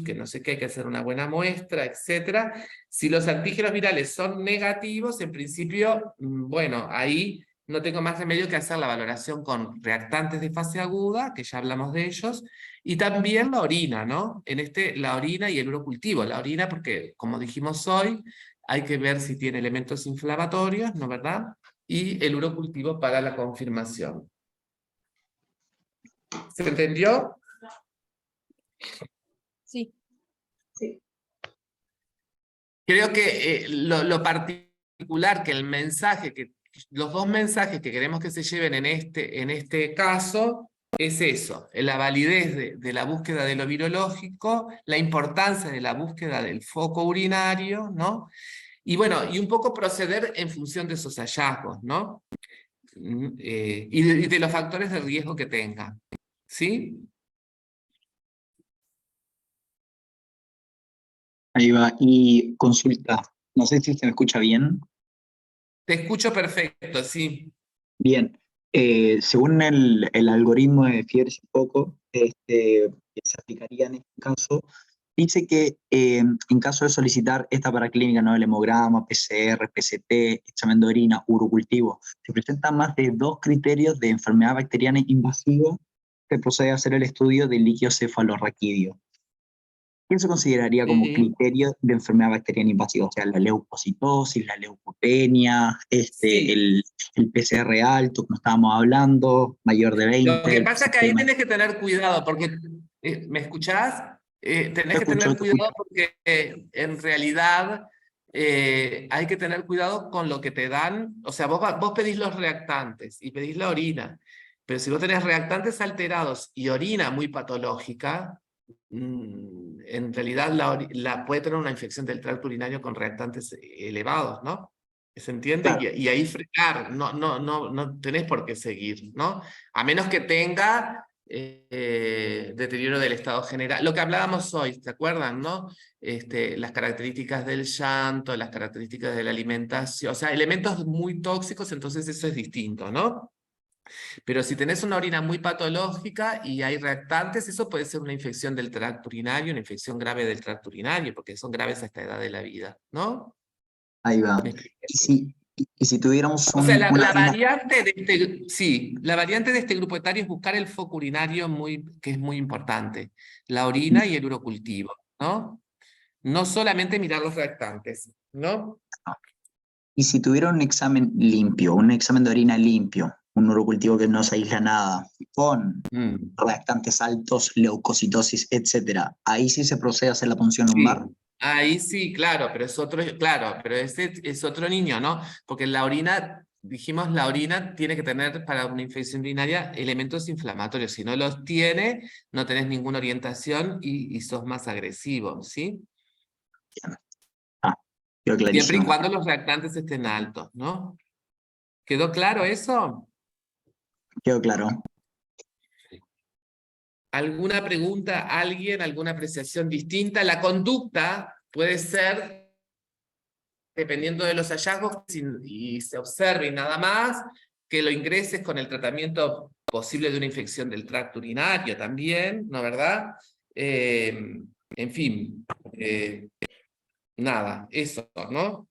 que no sé qué, hay que hacer una buena muestra, etc. Si los antígenos virales son negativos, en principio, bueno, ahí no tengo más remedio que hacer la valoración con reactantes de fase aguda, que ya hablamos de ellos, y también la orina, ¿no? La orina y el urocultivo. La orina porque, como dijimos hoy, hay que ver si tiene elementos inflamatorios, ¿no verdad? Y el urocultivo para la confirmación. ¿Se entendió? Sí. Sí. Creo que lo particular, que el mensaje, los dos mensajes que queremos que se lleven en este caso, es eso, la validez de la búsqueda de lo virológico, la importancia de la búsqueda del foco urinario, ¿no? Y bueno, y un poco proceder en función de esos hallazgos, ¿no? Y de los factores de riesgo que tenga. ¿Sí? Ahí va. Y consulta, no sé si se me escucha bien. Te escucho perfecto, sí. Bien. Según el algoritmo de fiebre sin foco, que se aplicaría en este caso, dice que en caso de solicitar esta paraclínica, ¿no? El hemograma, PCR, PCT, examen de orina, urocultivo, se presentan más de 2 criterios de enfermedad bacteriana invasiva se procede a hacer el estudio del líquido cefalorraquídeo. ¿Qué se consideraría como criterio de enfermedad bacteriana invasiva? O sea, la leucocitosis, la leucopenia, el PCR alto, como estábamos hablando, mayor de 20. Lo que pasa es que ahí tenés que tener cuidado, porque, ¿me escuchás? Tenés que tener cuidado porque en realidad hay que tener cuidado con lo que te dan. O sea, vos pedís los reactantes y pedís la orina, pero si vos tenés reactantes alterados y orina muy patológica, en realidad puede tener una infección del tracto urinario con reactantes elevados, ¿no? ¿Se entiende? Claro. Y ahí frenar, no tenés por qué seguir, ¿no? A menos que tenga deterioro del estado general. Lo que hablábamos hoy, ¿te acuerdan, no? Las características del llanto, las características de la alimentación, o sea, elementos muy tóxicos, entonces eso es distinto, ¿no? Pero si tenés una orina muy patológica y hay reactantes, eso puede ser una infección del tracto urinario, una infección grave del tracto urinario, porque son graves a esta edad de la vida, ¿no? Ahí va. Y si tuviéramos o sea, la una variante de la variante de este grupo etario es buscar el foco urinario que es muy importante. La orina y el urocultivo, ¿no? No solamente mirar los reactantes, ¿no? Y si tuviera un examen limpio, un examen de orina limpio, un urocultivo que no se aísla nada, con reactantes altos, leucocitosis, etcétera, ahí sí se procede a hacer la punción lumbar. Ahí sí, claro, pero ese es otro niño, ¿no? Porque la orina, dijimos, la orina tiene que tener para una infección urinaria elementos inflamatorios. Si no los tiene, no tenés ninguna orientación y sos más agresivo, ¿sí? Quedó clarísimo. Siempre y cuando los reactantes estén altos, ¿no? ¿Quedó claro eso? Quedó claro. ¿Alguna pregunta, alguien, alguna apreciación distinta? La conducta puede ser, dependiendo de los hallazgos, y se observe y nada más, que lo ingreses con el tratamiento posible de una infección del tracto urinario también, ¿no verdad? En fin, nada, eso, ¿no?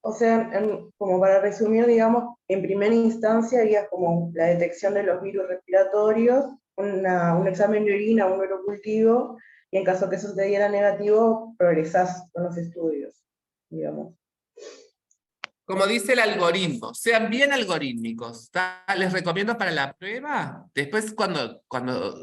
O sea, como para resumir, digamos, en primera instancia harías como la detección de los virus respiratorios, un examen de orina, un urocultivo, y en caso que eso te diera negativo, progresás con los estudios, digamos. Como dice el algoritmo, sean bien algorítmicos. Les recomiendo para la prueba, después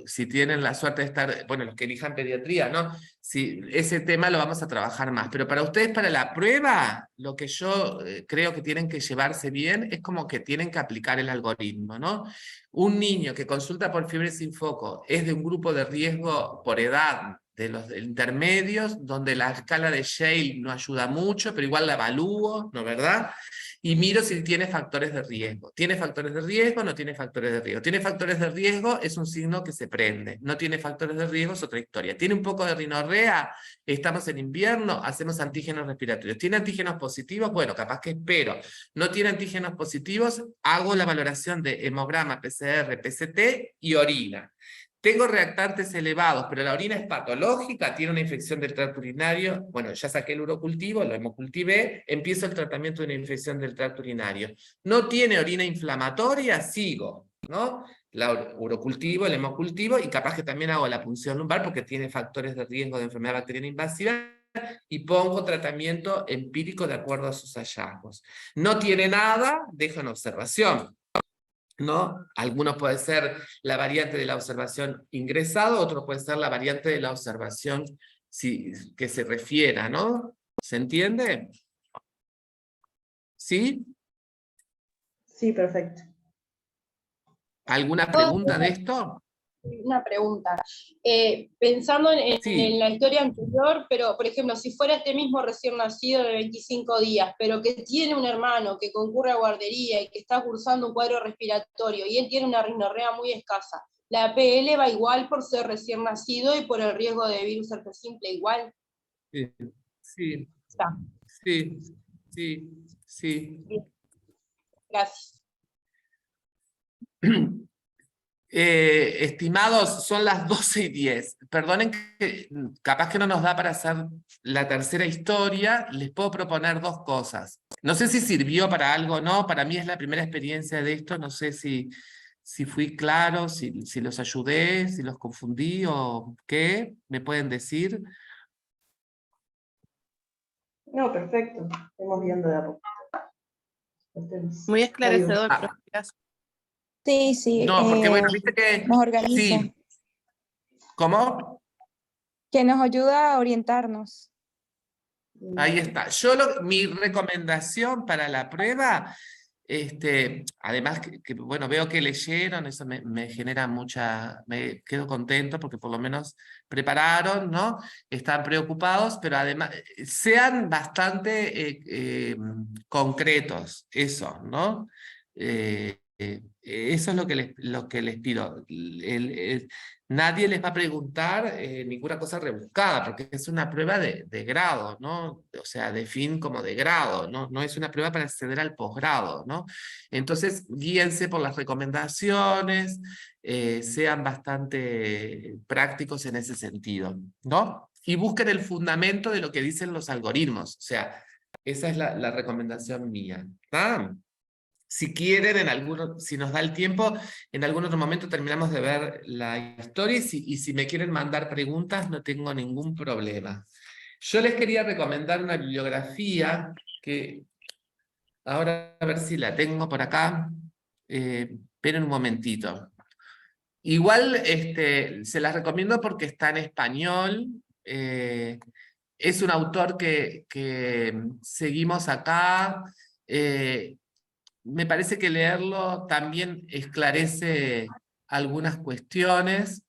si tienen la suerte de estar, bueno, los que elijan pediatría, ¿no? Si, ese tema lo vamos a trabajar más, pero para ustedes, para la prueba, lo que yo creo que tienen que llevarse bien es como que tienen que aplicar el algoritmo, ¿no? Un niño que consulta por fiebre sin foco es de un grupo de riesgo por edad, de los intermedios, donde la escala de Yale no ayuda mucho, pero igual la evalúo, ¿no verdad? Y miro si tiene factores de riesgo. ¿Tiene factores de riesgo? No tiene factores de riesgo. ¿Tiene factores de riesgo? Es un signo que se prende. No tiene factores de riesgo, es otra historia. ¿Tiene un poco de rinorrea? Estamos en invierno, hacemos antígenos respiratorios. ¿Tiene antígenos positivos? Bueno, capaz que espero. ¿No tiene antígenos positivos? Hago la valoración de hemograma, PCR, PCT y orina. Tengo reactantes elevados, pero la orina es patológica, tiene una infección del tracto urinario. Bueno, ya saqué el urocultivo, lo hemocultivé, empiezo el tratamiento de una infección del tracto urinario. No tiene orina inflamatoria, sigo, ¿no? La urocultivo, el hemocultivo, y capaz que también hago la punción lumbar porque tiene factores de riesgo de enfermedad bacteriana invasiva, y pongo tratamiento empírico de acuerdo a sus hallazgos. No tiene nada, dejo en observación, ¿no? Algunos puede ser la variante de la observación ingresado, otro puede ser la variante de la observación que se refiera, ¿no? ¿Se entiende? ¿Sí? Sí, perfecto. ¿Alguna pregunta de esto? Una pregunta. Pensando en la historia anterior, pero por ejemplo, si fuera este mismo recién nacido de 25 días, pero que tiene un hermano que concurre a guardería y que está cursando un cuadro respiratorio y él tiene una rinorrea muy escasa, ¿la PL va igual por ser recién nacido y por el riesgo de virus herpes simple igual? Sí. Gracias. Estimados, son las 12:10. Perdonen que capaz que no nos da para hacer la tercera historia. Les puedo proponer dos cosas. No sé si sirvió para algo o no. Para mí es la primera experiencia de esto. No sé si si fui claro, si los ayudé, si los confundí o qué, ¿me pueden decir? No, perfecto. Estamos viendo de a poco. Muy esclarecedor, Ah. profe, gracias. Sí, sí, No, porque bueno, viste que... nos organiza, Sí. ¿Cómo? que nos ayuda a orientarnos. Ahí está. Mi recomendación para la prueba, además bueno, veo que leyeron, eso me genera me quedo contento porque por lo menos prepararon, ¿no? Están preocupados, pero además sean bastante concretos, eso, ¿no? Eso es lo que les pido. Nadie les va a preguntar ninguna cosa rebuscada, porque es una prueba de grado, ¿no? O sea, de fin como de grado, ¿no? No es una prueba para acceder al posgrado, ¿no? Entonces, guíense por las recomendaciones, sean bastante prácticos en ese sentido, ¿no? Y busquen el fundamento de lo que dicen los algoritmos, o sea, esa es la recomendación mía, ¿está? Si quieren, si nos da el tiempo, en algún otro momento terminamos de ver la historia y si me quieren mandar preguntas, no tengo ningún problema. Yo les quería recomendar una bibliografía que ahora a ver si la tengo por acá. Esperen un momentito. Igual se las recomiendo porque está en español. Es un autor que seguimos acá. Me parece que leerlo también esclarece algunas cuestiones.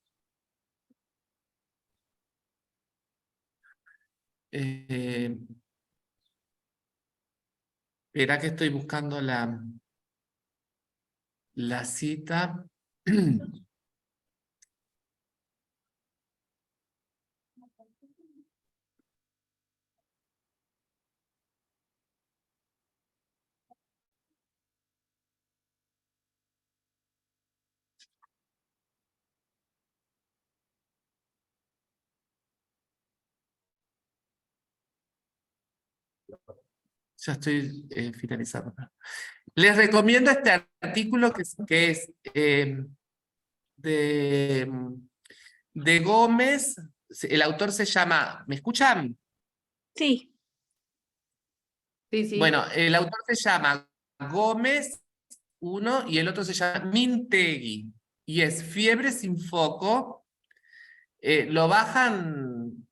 Espera que estoy buscando la cita. Ya estoy finalizando. Les recomiendo este artículo que es de Gómez. El autor se llama... ¿Me escuchan? Sí. Sí, sí. Bueno, el autor se llama Gómez, uno, y el otro se llama Mintegui. Y es Fiebre sin foco. Lo bajan,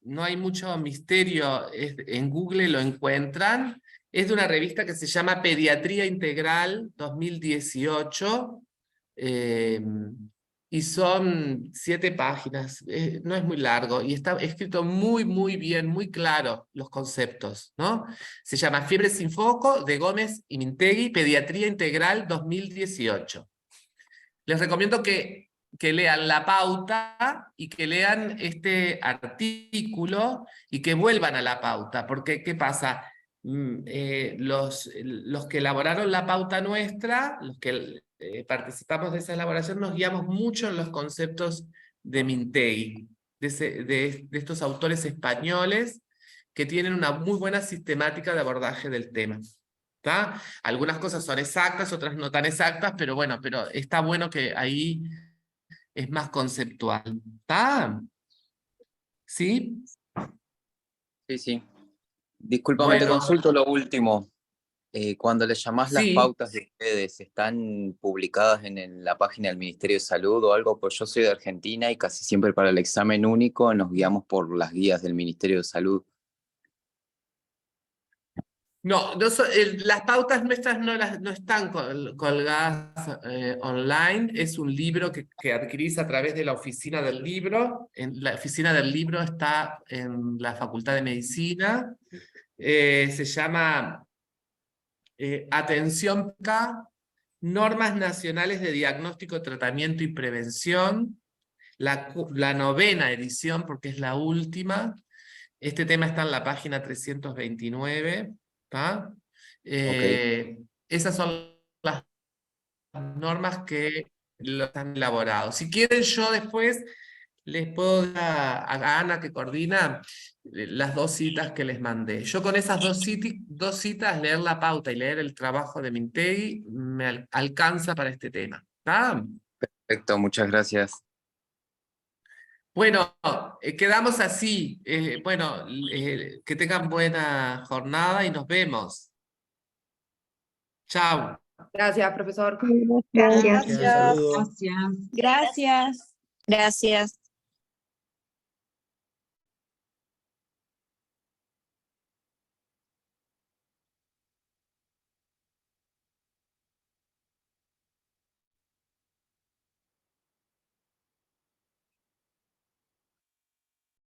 no hay mucho misterio, en Google lo encuentran. Es de una revista que se llama Pediatría Integral 2018. Y son 7 páginas, no es muy largo, y está escrito muy, muy bien, muy claro los conceptos, ¿no? Se llama Fiebre sin foco, de Gómez y Mintegui, Pediatría Integral 2018. Les recomiendo que lean la pauta y que lean este artículo y que vuelvan a la pauta, porque ¿qué pasa? Los que elaboraron la pauta nuestra, los que participamos de esa elaboración, nos guiamos mucho en los conceptos de Mintegui, de estos autores españoles que tienen una muy buena sistemática de abordaje del tema. ¿Tá? Algunas cosas son exactas, otras no tan exactas, pero bueno, pero está bueno que ahí es más conceptual. ¿Está? ¿Sí? Sí, sí. Discúlpame, te Bueno. consulto lo último. Cuando les llamás las Sí. pautas de ustedes, ¿están publicadas en la página del Ministerio de Salud o algo? Pues yo soy de Argentina y casi siempre para el examen único nos guiamos por las guías del Ministerio de Salud. No, las pautas nuestras no están colgadas online. Es un libro que adquirís a través de la oficina del libro. La oficina del libro está en la Facultad de Medicina. Se llama Atención K, Normas Nacionales de Diagnóstico, Tratamiento y Prevención. La 9ª edición, porque es la última. Este tema está en la página 329. ¿Tá? Esas son las normas que los han elaborado. Si quieren, yo después les puedo dar a Ana, que coordina, las 2 citas que les mandé. Yo con esas 2 citas, leer la pauta y leer el trabajo de Mintegui, me alcanza para este tema. ¿Está? Perfecto, muchas gracias. Bueno, quedamos así. Bueno, que tengan buena jornada y nos vemos. Chao. Gracias, profesor. Gracias. Saludos. Gracias. Gracias.